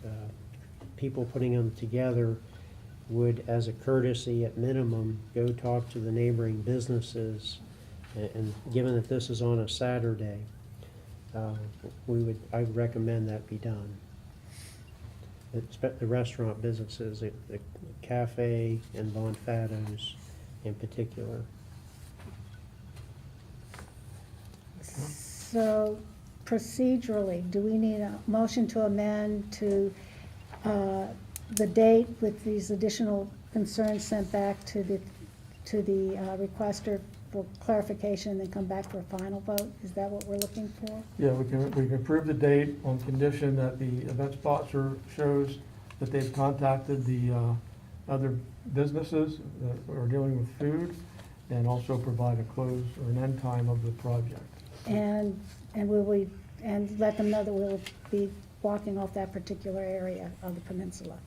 people putting them together would, as a courtesy at minimum, go talk to the neighboring businesses. And given that this is on a Saturday, I would recommend that be done. The restaurant businesses, the cafe and Bonfato's in particular. So procedurally, do we need a motion to amend to the date with these additional concerns sent back to the requester for clarification and then come back for a final vote? Is that what we're looking for? Yeah, we can approve the date on condition that the event sponsor shows that they've contacted the other businesses that are dealing with food, and also provide a close or an end time of the project. And let them know that we'll be walking off that particular area of the peninsula.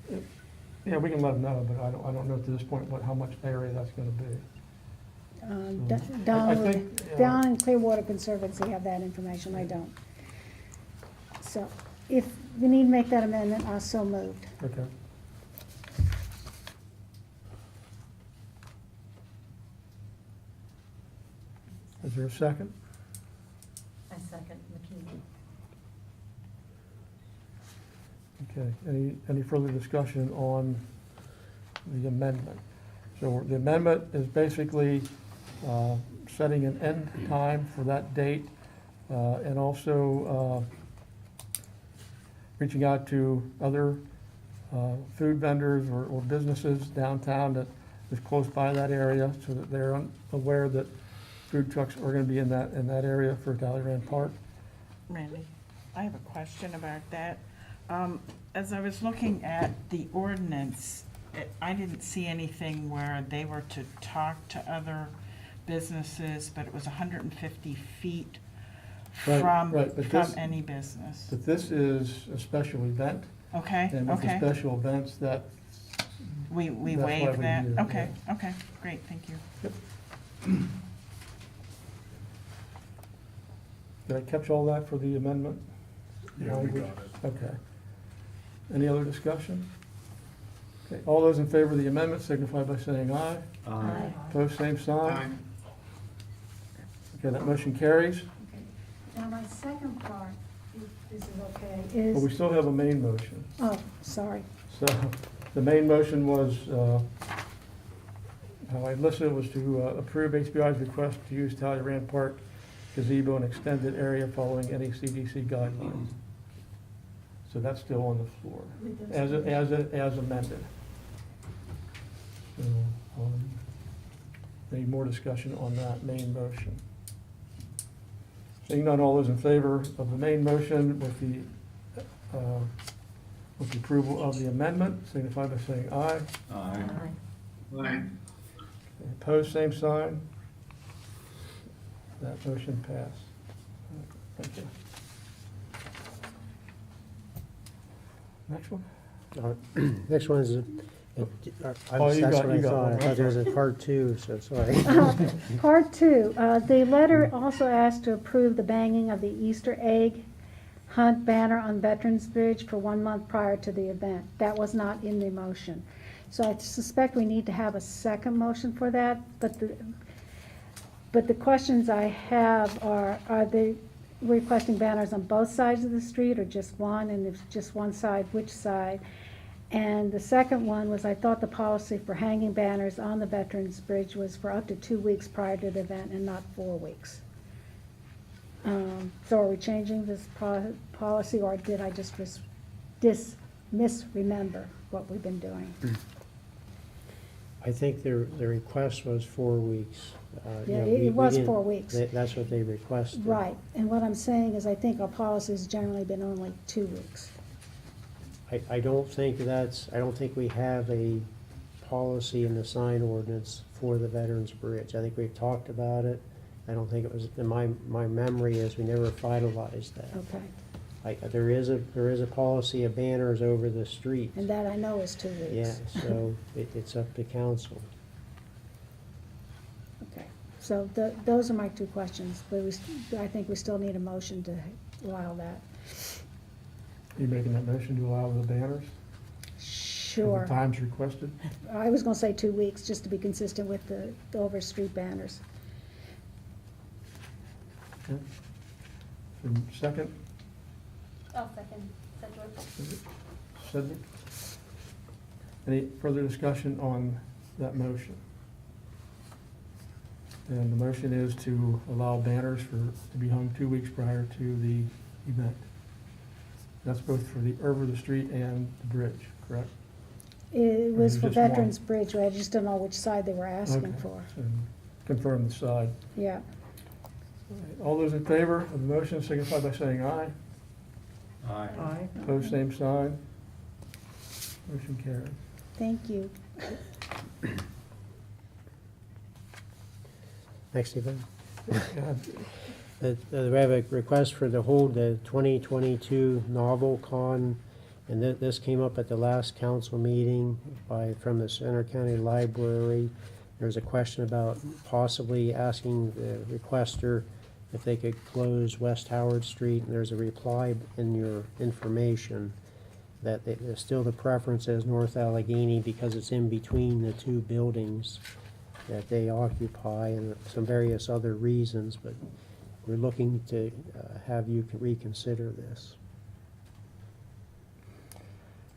Yeah, we can let them know, but I don't know to this point how much area that's going to be. Don and Clearwater Conservancy have that information, I don't. So if we need to make that amendment, I'll so moved. Okay. there a second? I second McKean. Okay, any further discussion on the amendment? So the amendment is basically setting an end time for that date, and also reaching out to other food vendors or businesses downtown that is close by that area, so that they're aware that food trucks are gonna be in that area for Talleyrand Park. Randy, I have a question about that. As I was looking at the ordinance, I didn't see anything where they were to talk to other businesses, but it was 150 feet from any business. But this is a special event. Okay, And with the okay. special events, that. We that's why waive we that? do it, Okay, yeah. okay, great, thank you. Did I catch all that for the amendment? Yeah, we Language? got it. Okay. Any other discussion? Okay, all those in favor of the amendment signify by saying aye. Aye. Opposed, same sign. Okay, that motion carries. Now, my second part, if this is okay, But we is, still have a main motion. oh, sorry. So the main motion was, how I listed it was to approve HBI's request to use Talleyrand Park gazebo and extended area following any CDC guidelines. So that's still on the floor, as amended. So, any more discussion on that main motion? Seeing none, all those in favor of the main motion with the approval of the amendment, signify by saying aye. Aye. Opposed, same sign. That motion passed. Thank you. Next one? Next one is, Oh, that's you what got- I you got thought. one. I thought there was a part two, so sorry. Part two, the letter also asked to approve the banging of the Easter egg hunt banner on Veterans Bridge for 1 month prior to the event. That was not in the motion. So I suspect we need to have a second motion for that, but the questions I have are they requesting banners on both sides of the street or just one? And if just one side, which side? And the second one was, I thought the policy for hanging banners on the Veterans Bridge was for up to 2 weeks prior to the event and not 4 weeks. So are we changing this policy, or did I just misremember what we've been doing? I think the request was 4 weeks. Yeah, we it was didn't- 4 weeks. That's what they requested. Right, and what I'm saying is I think our policy's generally been only 2 weeks. I don't think we have a policy in the sign ordinance for the Veterans Bridge. I think we've talked about it. I don't think it was, in my memory is we never finalized that. Okay, There is a policy of banners over the street. and that I know is 2 weeks. Yeah, so it's up to council. Okay, so those are my 2 questions, but I think we still need a motion to allow that. You making that motion to allow the banners? Sure. At the times requested? I was gonna say 2 weeks, just to be consistent with the over street banners. Okay. And second, I'll second. Sedgwick. Sedgwick? Any further discussion on that motion? And the motion is to allow banners to be hung 2 weeks prior to the event. That's both for the over the street and the bridge, correct? It was Or for just one? Veterans Bridge, I just don't know which side they were asking Okay. for. And confirm the side. Yeah, All those in favor of the motion signify by saying aye. Aye. Opposed, same sign. Motion carried. thank you. Next event. God. We have a request to hold the 2022 Novel Con, and this came up at the last council meeting from the Center County Library. There was a question about possibly asking the requester if they could close West Howard Street, and there's a reply in your information that still the preference is North Allegheny because it's in between the 2 buildings. that they occupy and some various other reasons, but we're looking to have you reconsider this.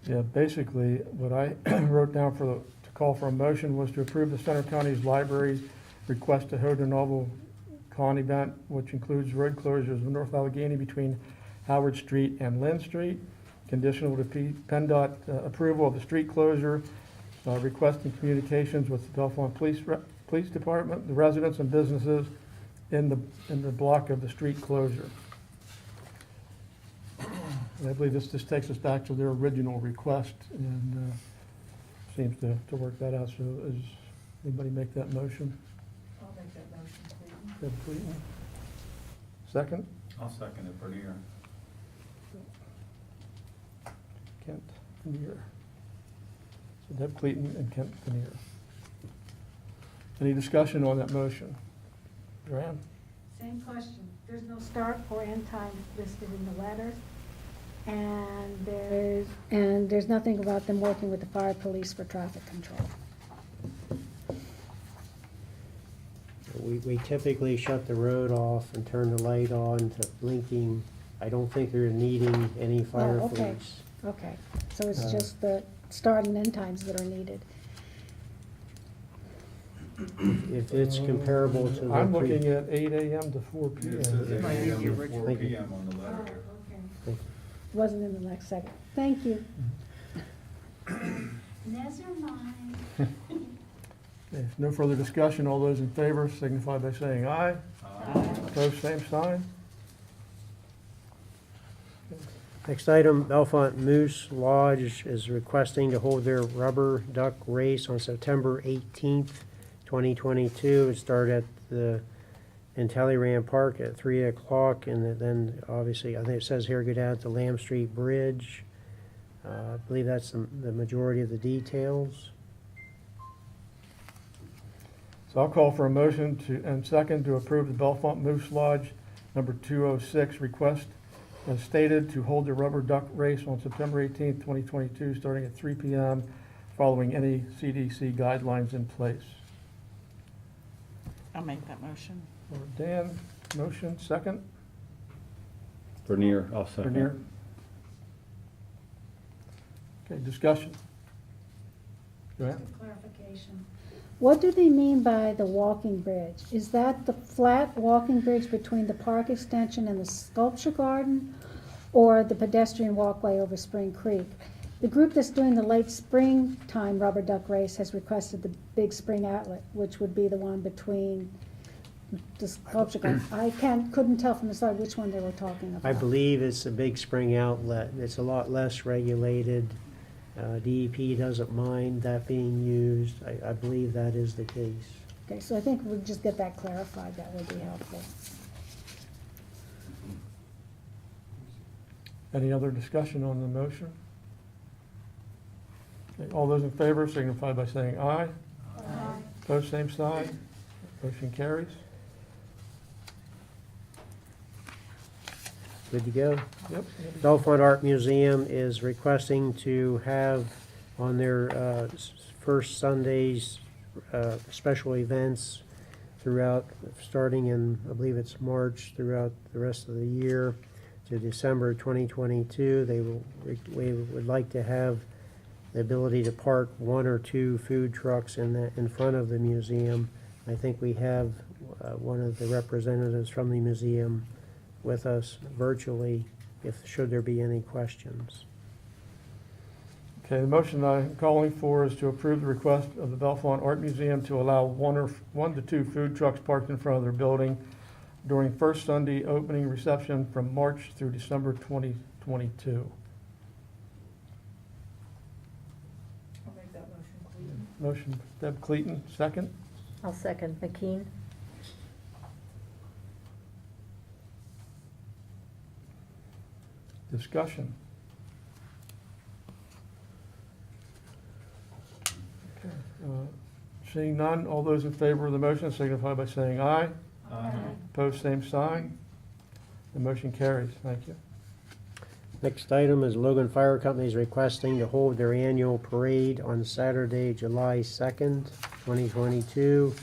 Yeah, basically, what I wrote down to call for a motion was to approve the Center County's library's request to hold a novel con event, which includes road closures of North Allegheny between Howard Street and Lynn Street, conditional to PennDOT approval of the street closure, requesting communications with the Bellefonte Police Department, the residents and businesses in the block of the street closure. And I believe this just takes us back to their original request and seems to work that out. So is anybody make that motion? I'll make that motion, please. Deb Clayton. Second? I'll second it for Neer. Kent Kinnear. So Deb Clayton and Kent Kinnear. Any discussion on that motion? Joanne? Same question. There's no start or end time listed in the letter. And there's nothing about them working with the fire police for traffic control. We typically shut the road off and turn the light on to blinking. I don't think they're needing any fire Oh, okay. police. Okay, so it's just the start and end times that are needed. If it's comparable to the. I'm looking at 8 a.m. to 4 p.m. It says 8 Thank a.m. you. to 4 Thank you. p.m. on the Oh, letter. okay. Wasn't in the next second. Thank you. Never mind. Okay, if no further discussion, all those in favor signify by saying aye. Opposed, same sign. Next item, Bellefonte Moose Lodge is requesting to hold their rubber duck race on September 18th, 2022. It started at in Talleyrand Park at 3 o'clock, and then obviously, I think it says here, go down to Lamb Street Bridge. I believe that's the majority of the details. So I'll call for a motion and second to approve the Bellefonte Moose Lodge number 206 request as stated to hold the rubber duck race on September 18th, 2022, starting at 3 p.m., following any CDC guidelines in place. I'll make that motion. Or Dan, motion, second. For Neer, I'll second. Vernier. Okay, discussion. Joanne? Clarification. What do they mean by the walking bridge? Is that the flat walking bridge between the park extension and the sculpture garden, or the pedestrian walkway over Spring Creek? The group that's doing the late springtime rubber duck race has requested the Big Spring Outlet, which would be the one between the sculpture garden. I couldn't tell from the slide which one they were talking about. I believe it's a Big Spring Outlet. It's a lot less regulated. DEP doesn't mind that being used. I believe that is the case. Okay, so I think we'll just get that clarified. That would be helpful. Any other discussion on the motion? Okay, all those in favor signify by saying aye. Aye. Opposed, same sign. Motion carries. Good to go? Yep. Bellefonte Art Museum is requesting to have on their first Sundays special events throughout, starting in, I believe it's March, throughout the rest of the year to December 2022. We would like to have the ability to park 1 or 2 food trucks in front of the museum. I think we have one of the representatives from the museum with us virtually, should there be any questions. Okay, the motion I'm calling for is to approve the request of the Bellefonte Art Museum to allow 1 to 2 food trucks parked in front of their building during first Sunday opening reception from March through December 2022. I'll make that motion, please. Motion, Deb Clayton, second. I'll second. McKean? Discussion. Okay, seeing none, all those in favor of the motion signify by saying aye. Aye. Opposed, same sign. The motion carries. Thank you. Next item is Logan Fire Company is requesting to hold their annual parade on Saturday, July 2nd, 2022.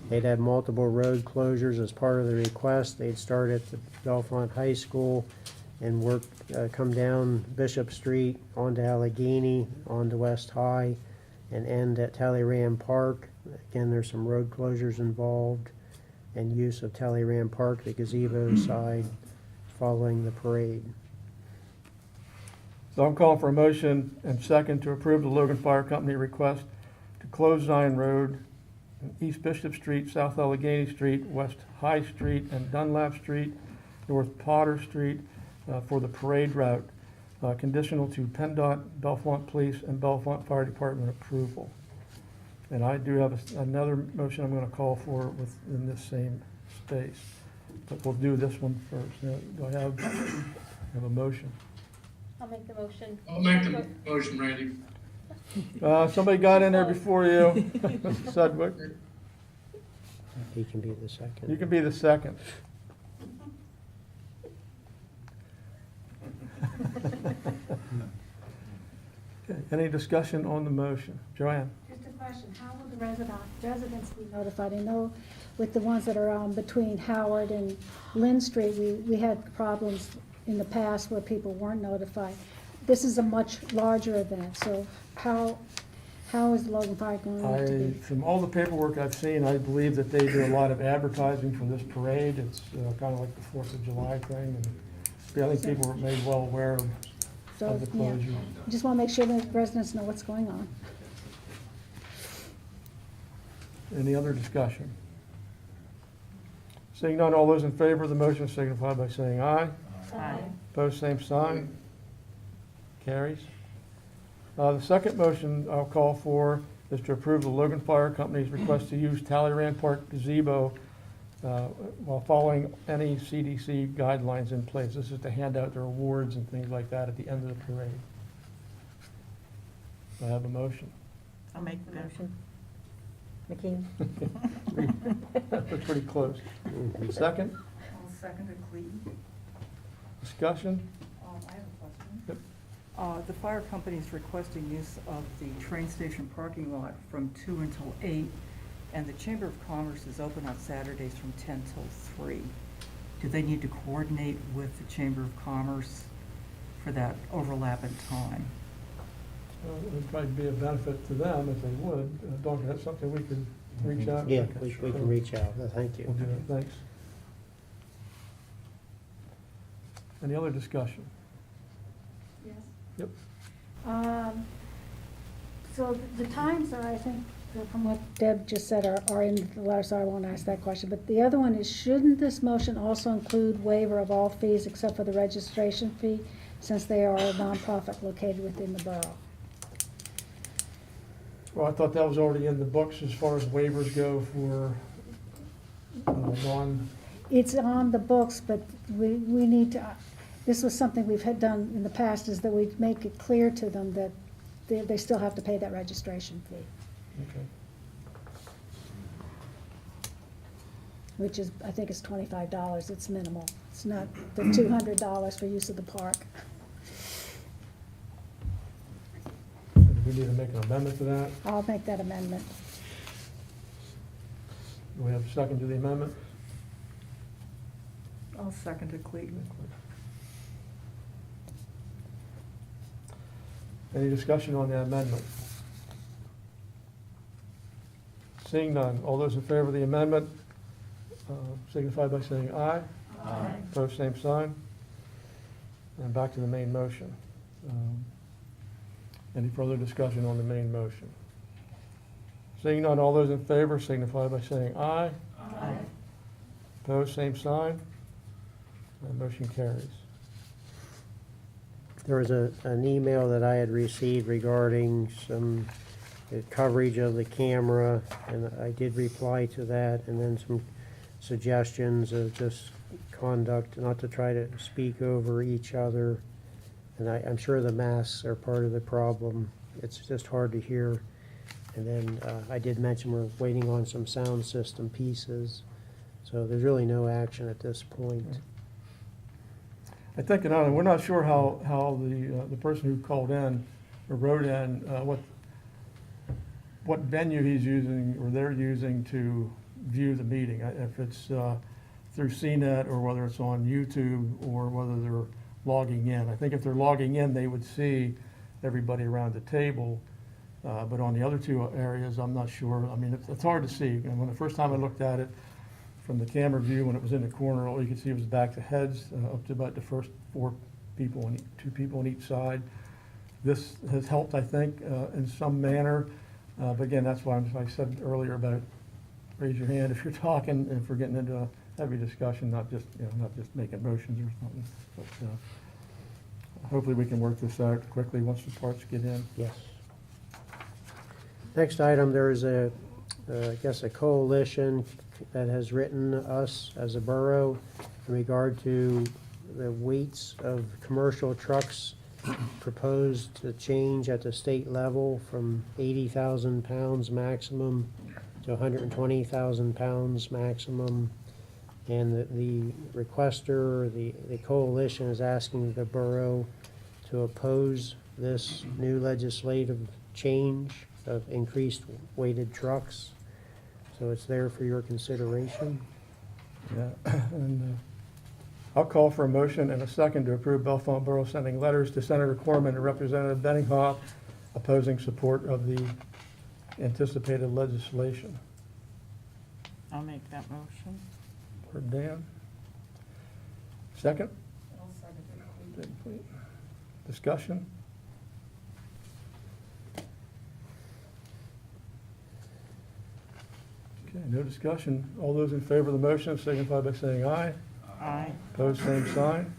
They'd had multiple road closures as part of the request. They'd start at the Bellefonte High School and work, come down Bishop Street onto Allegheny, onto West High, and end at Talleyrand Park. Again, there's some road closures involved and use of Talleyrand Park, the gazebo side, following the parade. So I'm calling for a motion and second to approve the Logan Fire Company request to close Zion Road, East Bishop Street, South Allegheny Street, West High Street, and Dunlap Street, North Potter Street for the parade route, conditional to PennDOT, Bellefonte Police, and Bellefonte Fire Department approval. And I do have another motion I'm going to call for within this same space. But we'll do this one first. Do I have a motion? I'll make the motion. I'll make the motion, Randy. Somebody got in there before you. Mr. Sedgwick. He can be the second. You can be the second. Okay, any discussion on the motion? Joanne? Just a question, how will the residents be notified? I know with the ones that are between Howard and Lynn Street, we had problems in the past where people weren't notified. This is a much larger event, so how is the Logan Fire going to be? From all the paperwork I've seen, I believe that they do a lot of advertising for this parade. It's kind of like the 4th of July thing, and I think people were made well aware of the closure. Just want to make sure that residents know what's going on. Any other discussion? Seeing none, all those in favor of the motion signify by saying aye. Aye. Opposed, same sign. Carries. The second motion I'll call for is to approve the Logan Fire Company's request to use Talleyrand Park gazebo while following any CDC guidelines in place. This is to hand out their awards and things like that at the end of the parade. I have a motion. I'll make the motion. McKean? That's pretty close. Second, I'll second it, Clayton. discussion? I have a question. Yep. The fire company is requesting use of the train station parking lot from 2 until 8, and the Chamber of Commerce is open on Saturdays from 10 till 3. Do they need to coordinate with the Chamber of Commerce for that overlap in time? It would probably be a benefit to them if they would. Duncan, that's something we could reach out? Yeah, Okay, we sure. can reach out. Thank We'll you. do that, thanks. Any other discussion? Yes. Yep. So the times are, I think, from what Deb just said, are in the letter, so I won't ask that question. But the other one is, shouldn't this motion also include waiver of all fees except for the registration fee, since they are a nonprofit located within the borough? Well, I thought that was already in the books as far as waivers go for non, It's on the books, but we need to, this was something we've had done in the past, is that we make it clear to them that they still have to pay that registration fee, okay. which is, I think it's $25. It's minimal. It's not the $200 for use of the park. Do we need to make an amendment to that? I'll make that amendment. Do we have a second to the amendment? I'll second it, Clayton. Any discussion on the amendment? Seeing none, all those in favor of the amendment signify by saying aye. Aye. Opposed, same sign. And back to the main motion. Any further discussion on the main motion? Seeing none, all those in favor signify by saying aye. Aye. Opposed, same sign. And motion carries. There was an email that I had received regarding some coverage of the camera, and I did reply to that, and then some suggestions of just conduct, not to try to speak over each other. And I'm sure the masks are part of the problem. It's just hard to hear. And then I did mention we're waiting on some sound system pieces. So there's really no action at this point. I think, and we're not sure how the person who called in or wrote in, what what venue he's using or they're using to view the meeting. If it's through CNET or whether it's on YouTube or whether they're logging in. I think if they're logging in, they would see everybody around the table. But on the other two areas, I'm not sure. I mean, it's hard to see. And when the first time I looked at it from the camera view, when it was in the corner, all you could see was back to heads up to about the first four people, and 2 people on each side. This has helped, I think, in some manner. But again, that's why I said earlier about raise your hand if you're talking, and if we're getting into a heavy discussion, not just making motions or something. But hopefully we can work this out quickly once the parts get in. Yes. Next item, there is I guess a coalition that has written us as a borough in regard to the weights of commercial trucks proposed to change at the state level from 80,000 pounds maximum to 120,000 pounds maximum. And the requester, the coalition is asking the borough to oppose this new legislative change of increased weighted trucks. So it's there for your consideration. Yeah, and I'll call for a motion and a second to approve Bellefonte Borough sending letters to Senator Corman and Representative Benninghoff opposing support of the anticipated legislation. I'll make that motion. For Dan. Second? I'll second it. Discussion? Okay, no discussion. All those in favor of the motion signify by saying aye. Aye. Opposed, same sign.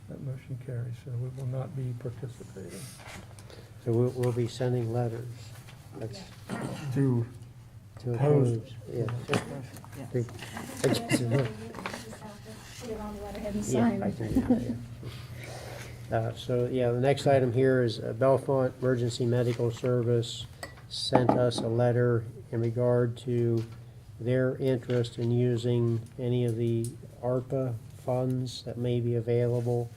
That motion carries, so we will not be participating. So we'll be sending letters. That's To to Oppose. oppose. Yeah. Yes. Put it on the letterhead and Yeah, sign I it. can do that, yeah. So, yeah, the next item here is Bellefonte Emergency Medical Service sent us a letter in regard to their interest in using any of the ARPA funds that may be available.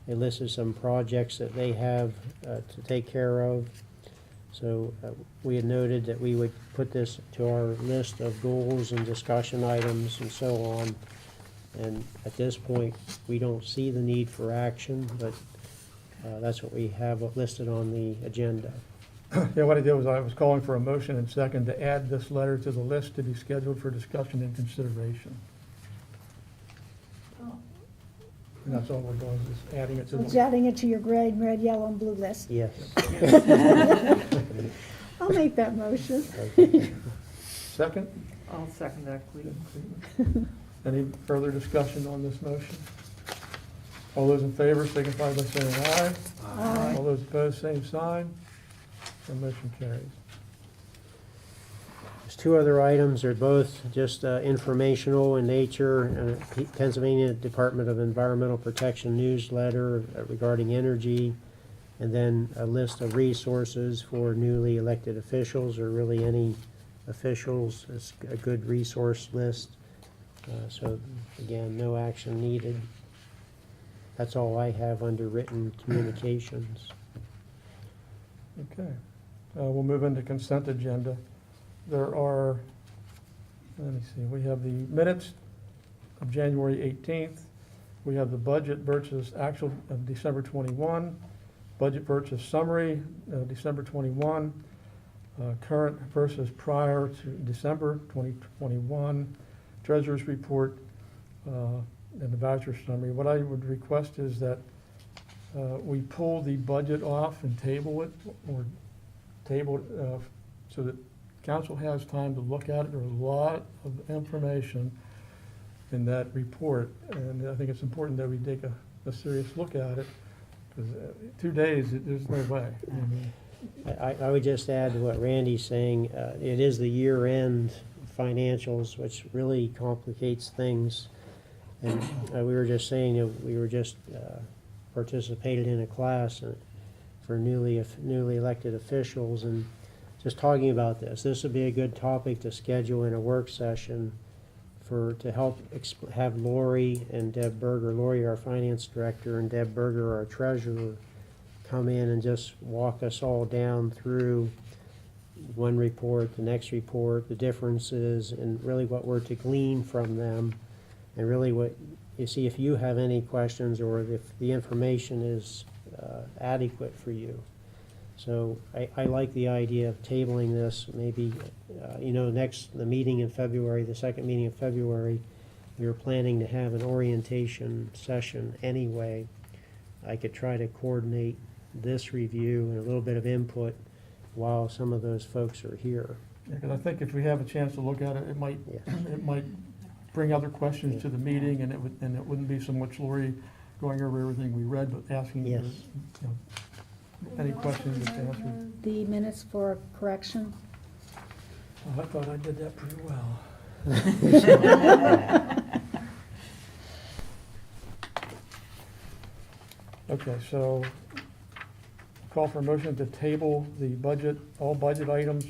They listed some projects that they have to take care of. So we had noted that we would put this to our list of goals and discussion items and so on. And at this point, we don't see the need for action, but that's what we have listed on the agenda. Yeah, what I did was I was calling for a motion and second to add this letter to the list to be scheduled for discussion and consideration. And that's all we're doing, is just adding it to It's the. adding it to your gray, red, yellow, and blue list. Yes. I'll make that motion. Second? I'll second that, please. Any further discussion on this motion? All those in favor signify by saying aye. Aye. All those opposed, same sign. The motion carries. There's 2 other items. They're both just informational in nature. Pennsylvania Department of Environmental Protection newsletter regarding energy, and then a list of resources for newly elected officials, or really any officials. It's a good resource list. So again, no action needed. That's all I have under written communications. Okay. We'll move into consent agenda. There are, let me see, we have the minutes of January 18th. We have the budget versus actual of December 21, budget versus summary, December 21, current versus prior to December 2021, treasurer's report, and the voucher summary. What I would request is that we pull the budget off and table it, or table it so that council has time to look at it. There's a lot of information in that report, and I think it's important that we take a serious look at it, because 2 days, there's no way. I would just add to what Randy's saying. It is the year-end financials, which really complicates things. And we were just saying that we were just participated in a class for newly elected officials, and just talking about this. This would be a good topic to schedule in a work session to help have Lori and Deb Berger, Lori our finance director and Deb Berger our treasurer, come in and just walk us all down through one report, the next report, the differences, and really what we're to glean from them. And really what, you see if you have any questions or if the information is adequate for you. So I like the idea of tabling this, maybe, the meeting in February, the second meeting in February, we were planning to have an orientation session anyway. I could try to coordinate this review and a little bit of input while some of those folks are here. Because I think if we have a chance to look at it, it might, Yes. it might bring other questions to the meeting, and it wouldn't be so much Lori going over everything we read, but asking Yes. any questions to answer. The minutes for correction. Oh, I thought I did that pretty well. Okay, so call for a motion to table the budget, all budget items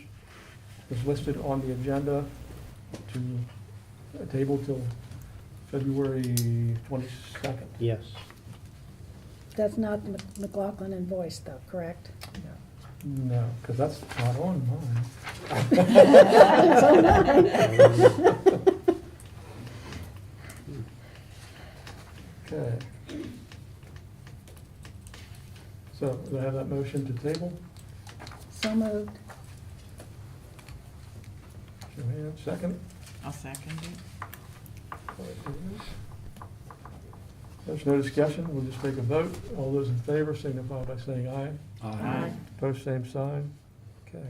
is listed on the agenda to table till February 22nd. Yes. That's not McLaughlin invoice though, correct? No, because that's not on mine. It's on mine. Okay. So, do I have that motion to table? So moved. Joanne, second? I'll second it. There's no discussion, we'll just take a vote. All those in favor signify by saying aye. Aye. Post same sign. Okay.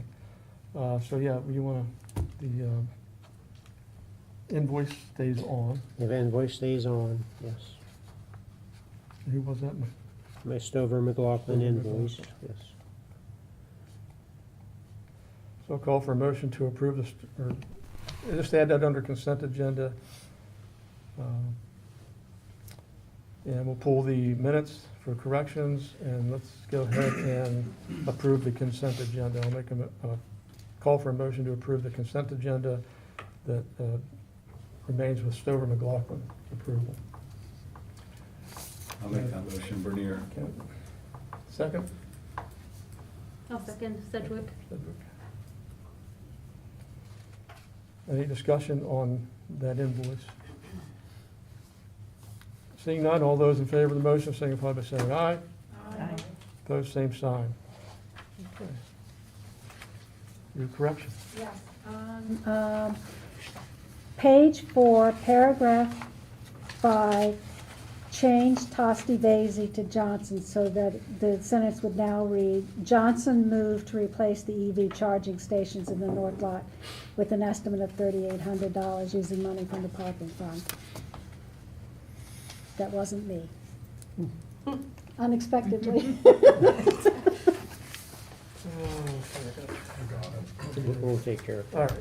So yeah, you want the invoice stays on. If invoice stays on, yes. Who was that? My Stover McLaughlin Stover invoice, McLaughlin. yes. So I'll call for a motion to approve this, or just add that under consent agenda. And we'll pull the minutes for corrections, and let's go ahead and approve the consent agenda. I'll make a call for a motion to approve the consent agenda that remains with Stover McLaughlin approval. I'll make that motion, Bernier. Okay. Second? I'll second Sedgwick. Any discussion on that invoice? Seeing none, all those in favor of the motion signify by saying aye. Aye. Opposed, same sign. Okay. Your correction. Yes. Page 4, paragraph 5, change Tosti Vasey to Johnson so that the sentence would now read, Johnson moved to replace the EV charging stations in the north lot with an estimate of $3,800 using money from the parking fund. That wasn't me. Unexpectedly. We'll take care of it. All right.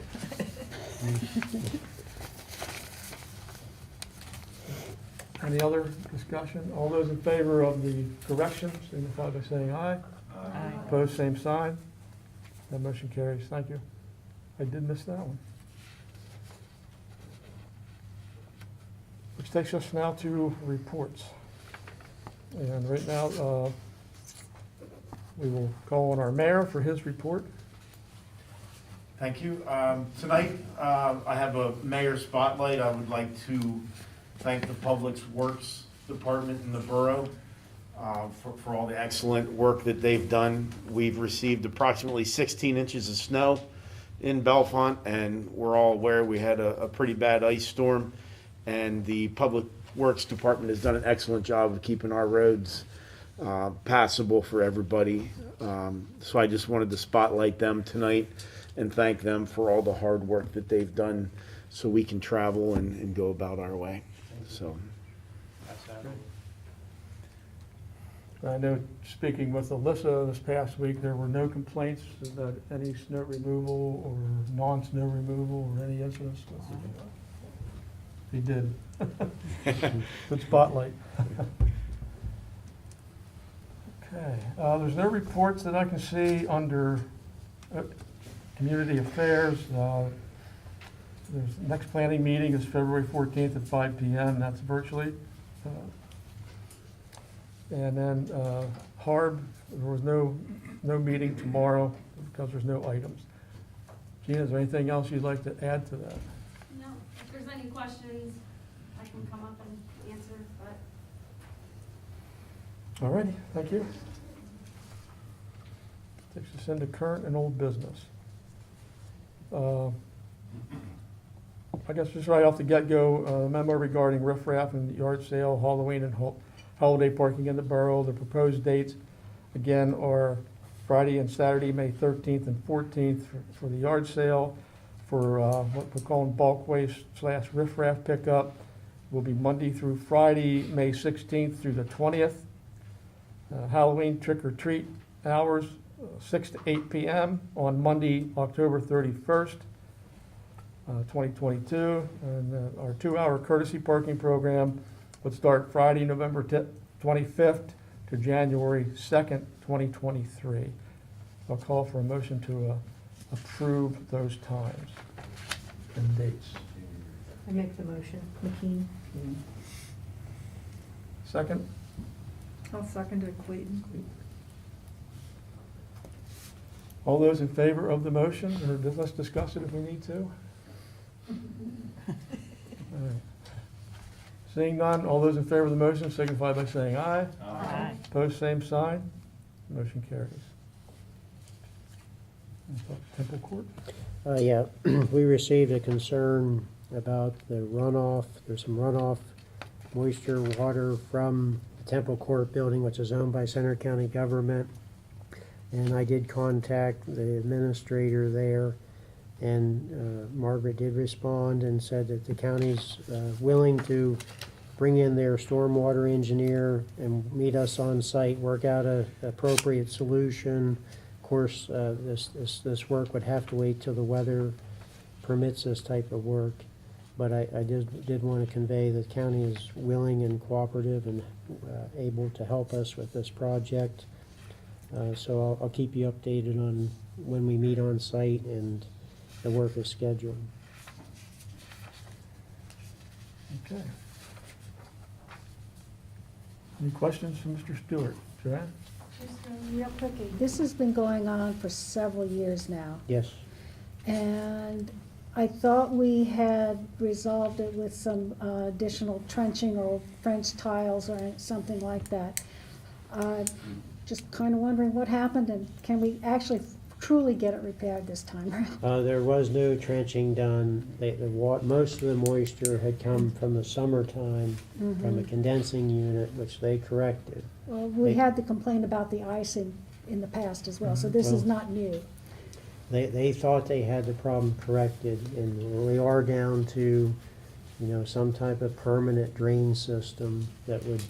Any other discussion? All those in favor of the correction signify by saying aye. Aye. Opposed, same sign. That motion carries. Thank you. I did miss that one. Which takes us now to reports. And right now, we will call on our mayor for his report. Thank you. Tonight, I have a mayor spotlight. I would like to thank the Public Works Department in the borough for all the excellent work that they've done. We've received approximately 16 inches of snow in Bellefonte, and we're all aware we had a pretty bad ice storm, and the Public Works Department has done an excellent job of keeping our roads passable for everybody. So I just wanted to spotlight them tonight and thank them for all the hard work that they've done so we can travel and go about our way. So. I know, speaking with Alyssa this past week, there were no complaints about any snow removal or non-snow removal or any incidents. He did. Good spotlight. Okay, there's no reports that I can see under community affairs. There's, next planning meeting is February 14th at 5 p.m. That's virtually. And then Harb, there was no meeting tomorrow because there's no items. Gina, is there anything else you'd like to add to that? No, if there's any questions, I can come up and answer, but All righty, thank you. Takes us into current and old business. I guess just right off the get-go, memo regarding riffraff and yard sale, Halloween and holiday parking in the borough. The proposed dates, again, are Friday and Saturday, May 13th and 14th for the yard sale. For what we're calling bulk waste / riffraff pickup will be Monday through Friday, May 16th through the 20th. Halloween trick-or-treat hours, 6 to 8 p.m. on Monday, October 31st, 2022. And our 2-hour courtesy parking program would start Friday, November 25th to January 2nd, 2023. I'll call for a motion to approve those times and dates. I make the motion. McKean? Second? I'll second it, Clayton. All those in favor of the motion, or let's discuss it if we need to? All right. Seeing none, all those in favor of the motion signify by saying aye. Aye. Opposed, same sign. Motion carries. Temple Court? Yeah, we received a concern about the runoff. There's some runoff moisture, water from the Temple Court building, which is owned by Center County government. And I did contact the administrator there, and Margaret did respond and said that the county's willing to bring in their stormwater engineer and meet us on site, work out an appropriate solution. Of course, this work would have to wait till the weather permits this type of work. But I did want to convey that the county is willing and cooperative and able to help us with this project. So I'll keep you updated on when we meet on site and the work is scheduled. Okay. Any questions from Mr. Stewart? Joanne? Just real quickly, this has been going on for several years now. Yes. And I thought we had resolved it with some additional trenching or French tiles or something like that. Just kind of wondering what happened, and can we actually truly get it repaired this time around? There was no trenching done. Most of the moisture had come from the summertime from a condensing unit, which they corrected. Well, we had the complaint about the icing in the past as well, so this is not new. They thought they had the problem corrected, and we are down to, some type of permanent drain system that would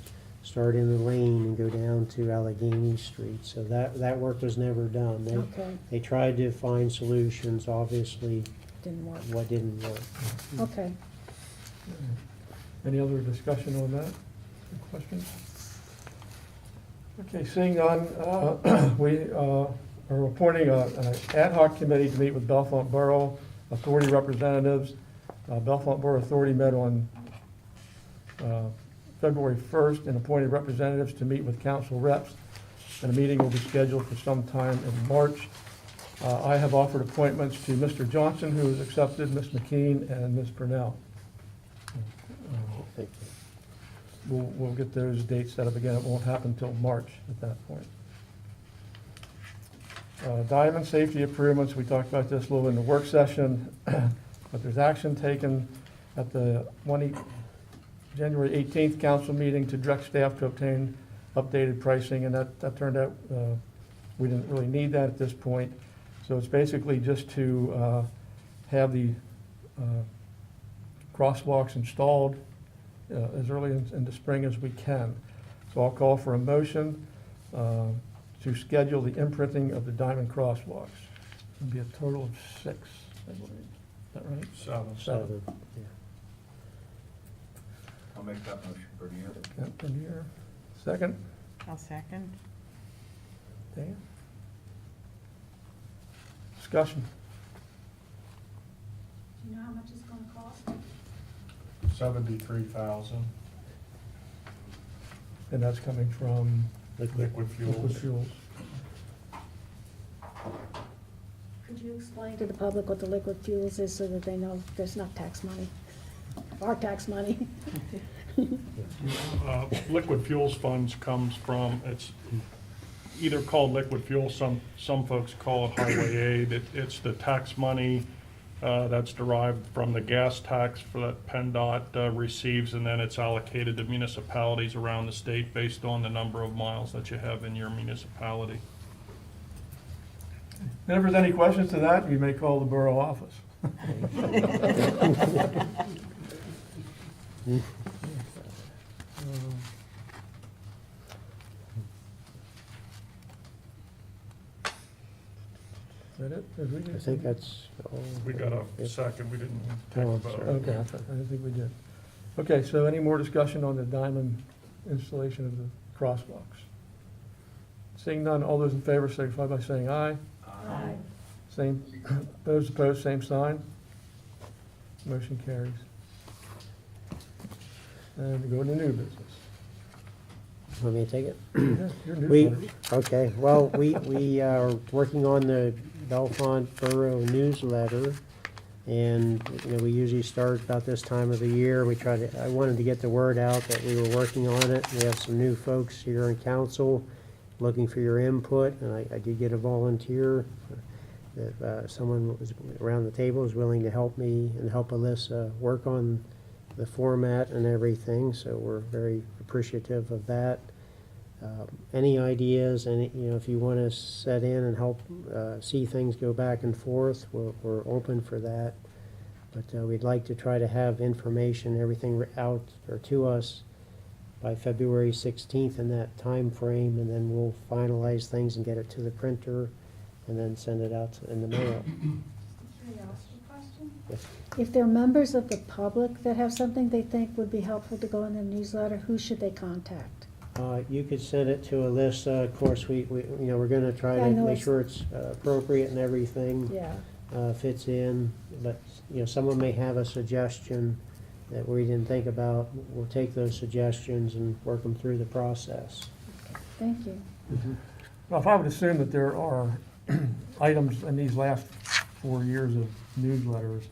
start in the lane and go down to Allegheny Street. So that work was never done. Okay. They tried to find solutions, obviously. Didn't work. What didn't work. Okay. Any other discussion on that? Questions? Okay, seeing none, we are appointing an ad hoc committee to meet with Bellefonte Borough Authority representatives. Bellefonte Borough Authority met on February 1st and appointed representatives to meet with council reps, and a meeting will be scheduled for some time in March. I have offered appointments to Mr. Johnson, who has accepted, Ms. McKean, and Ms. Purnell. Thank you. We'll get those dates set up again. It won't happen until March at that point. Diamond safety improvements, we talked about this a little in the work session, but there's action taken at the January 18th council meeting to direct staff to obtain updated pricing, and that turned out we didn't really need that at this point. So it's basically just to have the crosswalks installed as early in the spring as we can. So I'll call for a motion to schedule the imprinting of the diamond crosswalks. It'll be a total of 6, I believe. Is that right? 7. Yeah. I'll make that motion, Bernier. Yeah, Bernier. Second? I'll second. Dan? Discussion. do you know how much it's gonna cost? 73,000. And that's coming from Liquid fuels. Liquid fuels. Could you explain to the public what the liquid fuels is so that they know there's not tax money, our tax money? Liquid fuels funds comes from, it's either called liquid fuel, some folks call it highway aid. It's the tax money that's derived from the gas tax for that PennDOT receives, and then it's allocated to municipalities around the state based on the number of miles that you have in your municipality. And if there's any questions to that, you may call the borough office. Is that it? Did we do I think something? that's all. We got a second, we didn't take Oh, a I'm vote. sorry. Okay, I didn't think we did. Okay, so any more discussion on the diamond installation of the crosswalks? Seeing none, all those in favor signify by saying aye. Aye. Same, those opposed, same sign. Motion carries. And we go into new business. Want me to take it? Yeah, your We, newsletter. okay, well, we are working on the Bellefonte Borough newsletter, and, we usually start about this time of the year. I wanted to get the word out that we were working on it. We have some new folks here in council looking for your input, and I did get a volunteer that someone was around the table was willing to help me and help Alyssa work on the format and everything, so we're very appreciative of that. Any ideas, if you want to set in and help see things go back and forth, we're open for that. But we'd like to try to have information, everything out or to us by February 16th in that time frame, and then we'll finalize things and get it to the printer and then send it out in the mail. Yes. If there are members of the public that have something they think would be helpful to go in the newsletter, who should they contact? You could send it to Alyssa. Of course, we're gonna try Yeah, I to know make it's- sure it's appropriate and everything. Yeah. Fits in, but, someone may have a suggestion that we didn't think about. We'll take those suggestions and work them through the process. Thank you. Well, if I would assume that there are items in these last 4 years of newsletters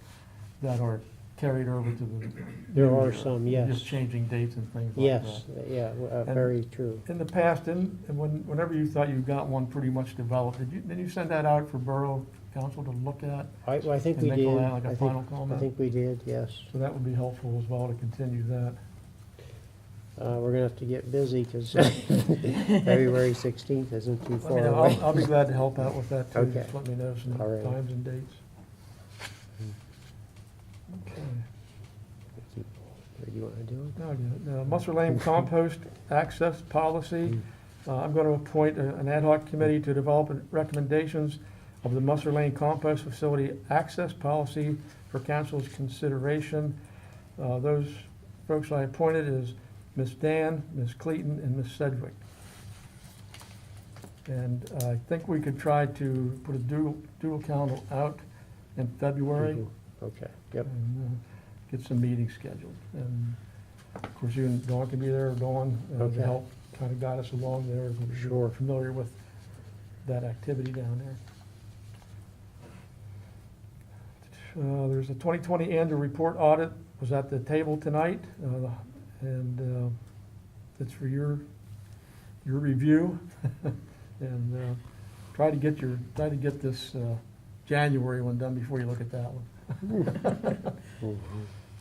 that are carried over to the. There new are year, some, yes. Just changing dates and things like that. Yes, yeah, And very true. In the past, whenever you thought you got one pretty much developed, did you send that out for Borough Council to look at? I think And we make did. like a final I comment? think we did, yes. So that would be helpful as well to continue that. We're gonna have to get busy, because February 16th isn't too far away. I'll be glad to help out with that too. Okay. Just let me know some All right. times and dates. Okay. Do you wanna do it? No, I get it. Musser Lane compost access policy. I'm going to appoint an ad hoc committee to develop recommendations of the Musser Lane compost facility access policy for council's consideration. Those folks I appointed is Ms. Dan, Ms. Clayton, and Ms. Sedgwick. And I think we could try to put a dual count out in February. Okay, yep. And get some meetings scheduled. And of course, you and Dawn can be there, Dawn, Okay. to help kind of guide us along there. As we're Sure. familiar with that activity down there. There's a 2020 annual report audit was at the table tonight, and it's for your review. And try to get this January one done before you look at that one.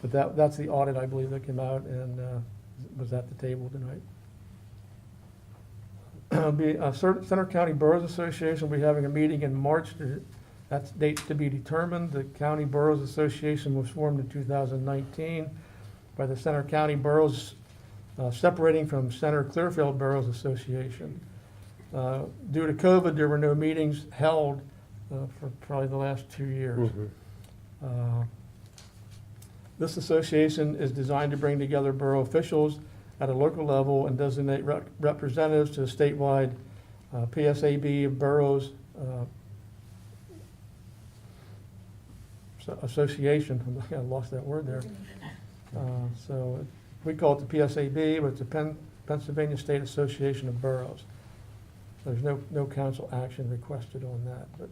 But that's the audit, I believe, that came out and was at the table tonight. Center County Boroughs Association will be having a meeting in March. That's date to be determined. The County Boroughs Association was formed in 2019 by the Center County Boroughs separating from Center Clearfield Boroughs Association. Due to COVID, there were no meetings held for probably the last 2 years. This association is designed to bring together borough officials at a local level and designate representatives to the statewide PSAB boroughs association. I lost that word there. So we call it the PSAB, but it's the Pennsylvania State Association of Boroughs. There's no council action requested on that. But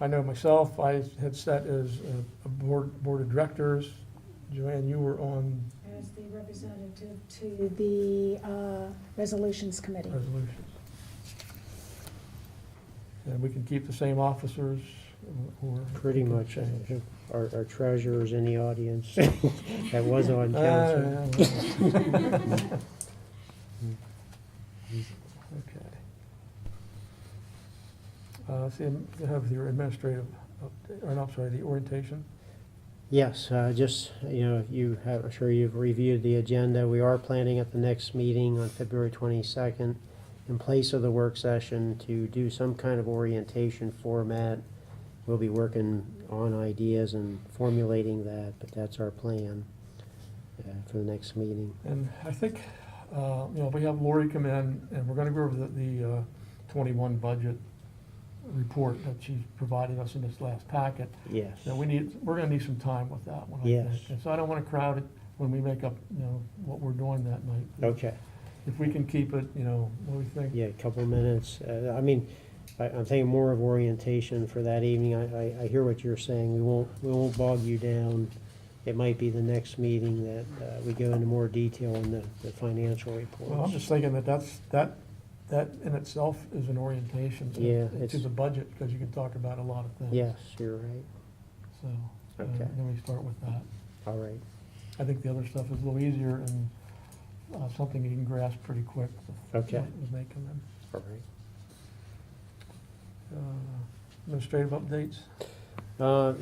I know myself, I had set as a board of directors. Joanne, you were on As the representative to the Resolutions Committee. resolutions. And we can keep the same officers or? Pretty much, our treasurer's in the audience that was on council. Okay. See, you have your administrative, update, or no, I'm sorry, the orientation. Yes, just, I'm sure you've reviewed the agenda. We are planning at the next meeting on February 22nd, in place of the work session, to do some kind of orientation format. We'll be working on ideas and formulating that, but that's our plan for the next meeting. And I think, we have Lori come in, and we're gonna go over the 21 budget report that she provided us in this last packet. Yes. Now, we're gonna need some time with that one, I Yes. think. And so I don't wanna crowd it when we make up, what we're doing that night. Okay. If we can keep it, what do we think? Yeah, a couple of minutes. I'm thinking more of orientation for that evening. I hear what you're saying. We won't bog you down. It might be the next meeting that we go into more detail on the financial reports. Well, I'm just thinking that in itself is an orientation Yeah, to it's- the budget, because you can talk about a lot of things. Yes, you're right. So, Okay. then we start with that. All right. I think the other stuff is a little easier and something you can grasp pretty quick with Okay. with making them. All right. Administrative updates?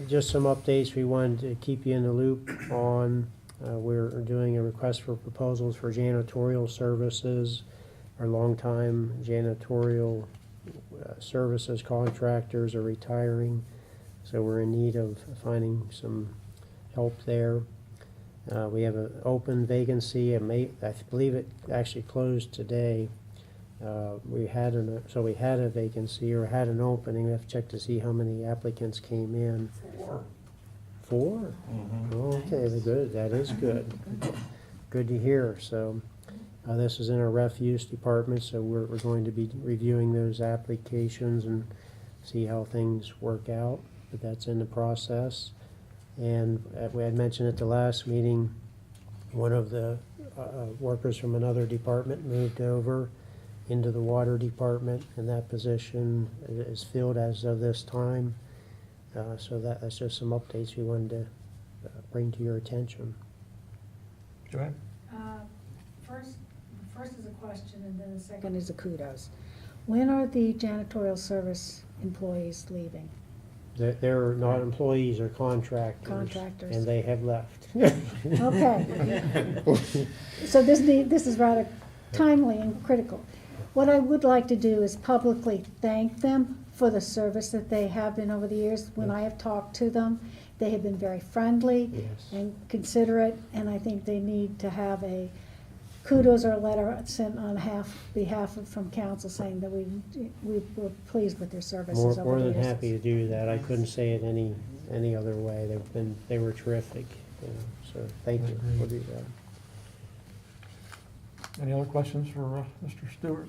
Just some updates we wanted to keep you in the loop on. We're doing a request for proposals for janitorial services. Our longtime janitorial services contractors are retiring, so we're in need of finding some help there. We have an open vacancy. I believe it actually closed today. We had a vacancy, or had an opening. We have to check to see how many applicants came in. 4? Oh, okay, good. That is good. Good to hear. So this is in our refuse department, so we're going to be reviewing those applications and see how things work out. But that's in the process. And we had mentioned at the last meeting, one of the workers from another department moved over into the water department, and that position is filled as of this time. So that's just some updates we wanted to bring to your attention. Joanne? First is a question, and then the second is a kudos. When are the janitorial service employees leaving? They're not employees, they're contractors. Contractors. And they have left. Okay. So this is rather timely and critical. What I would like to do is publicly thank them for the service that they have been over the years. When I have talked to them, they have been very friendly Yes. and considerate, and I think they need to have a kudos or a letter sent on behalf of from council saying that we were pleased with their services over More the than years. happy to do that. I couldn't say it any other way. They were terrific, so thank you. We'll do that. Any other questions for Mr. Stewart?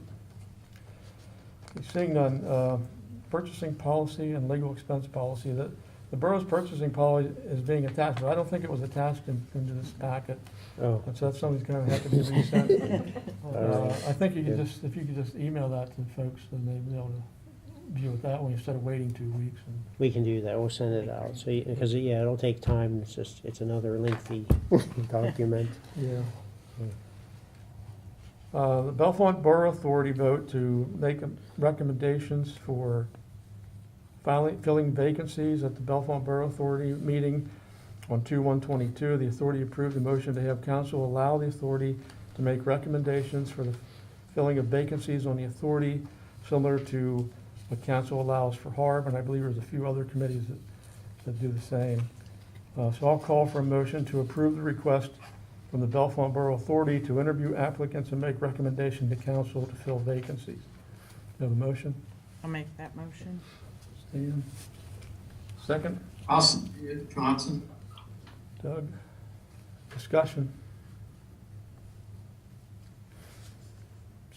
Seeing none, purchasing policy and legal expense policy, the borough's purchasing policy is being attached, but I don't think it was attached into this packet. Oh. And so that's something's gonna have to be resent. I think you could Good. if you could just email that to folks, then they'd be able to view it that way instead of waiting 2 weeks. We can do that. We'll send it out. So, because, it'll take time. It's another lengthy document. Yeah. The Bellefonte Borough Authority vote to make recommendations for filling vacancies at the Bellefonte Borough Authority meeting on 2/1/22. The authority approved the motion to have council allow the authority to make recommendations for the filling of vacancies on the authority, similar to what council allows for HARB, and I believe there's a few other committees that do the same. So I'll call for a motion to approve the request from the Bellefonte Borough Authority to interview applicants and make recommendation to council to fill vacancies. Do you have a motion? I'll make that motion. Stephen? Second? Johnson. Doug? Discussion?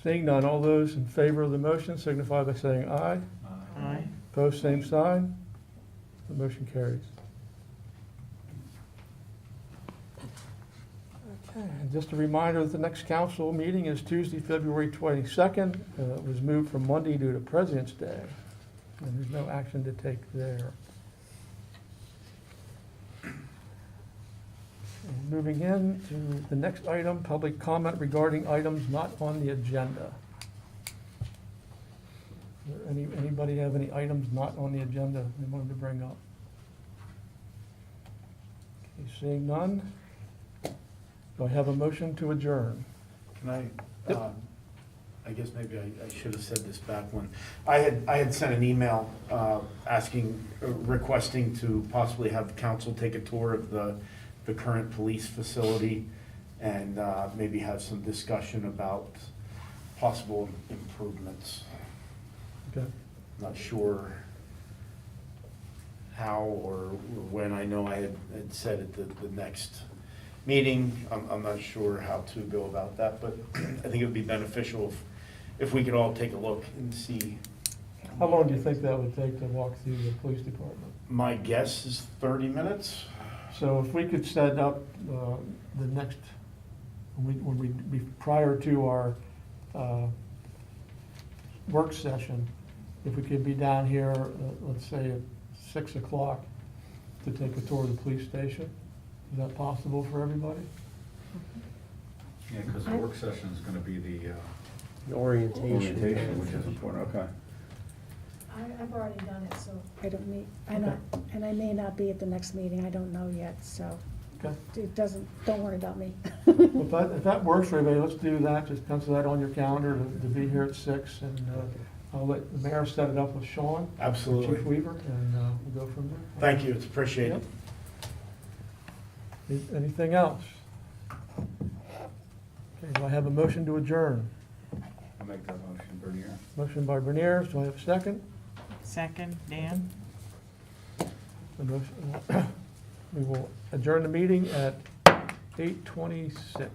Seeing none, all those in favor of the motion signify by saying aye. Aye. Opposed, same sign. The motion carries. Okay, and just a reminder that the next council meeting is Tuesday, February 22nd. It was moved from Monday due to President's Day, and there's no action to take there. And moving in to the next item, public comment regarding items not on the agenda. Anybody have any items not on the agenda they wanted to bring up? Okay, seeing none, do I have a motion to adjourn? Can I, Yep. I guess maybe I should have said this back when, I had sent an email requesting to possibly have council take a tour of the current police facility and maybe have some discussion about possible improvements. Okay. Not sure how or when. I know I had said at the next meeting, I'm not sure how to go about that, but I think it would be beneficial if we could all take a look and see. How long do you think that would take to walk through the police department? My guess is 30 minutes. So if we could set up the next, when we prior to our work session, if we could be down here, let's say at 6 o'clock, to take a tour of the police station. Is that possible for everybody? Yeah, because the work session is gonna be the Orientation, which is important, okay. I've already done it, so I don't need, and I may not be at the next meeting, I don't know yet, so Okay. it doesn't, don't worry about me. Well, if that works for everybody, let's do that. Just pencil that on your calendar to be here at 6, and I'll let the mayor set it up with Sean. Absolutely. Chief Weaver, and we'll go from there. Thank you, it's appreciated. Yep. Anything else? Okay, do I have a motion to adjourn? I'll make that motion, Bernier. Motion by Bernier, do I have a second? Second, Dan? The motion- We will adjourn the meeting at 8:26.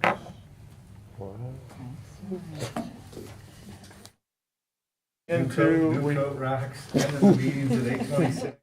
New coat racks, end of the meetings at 8:26.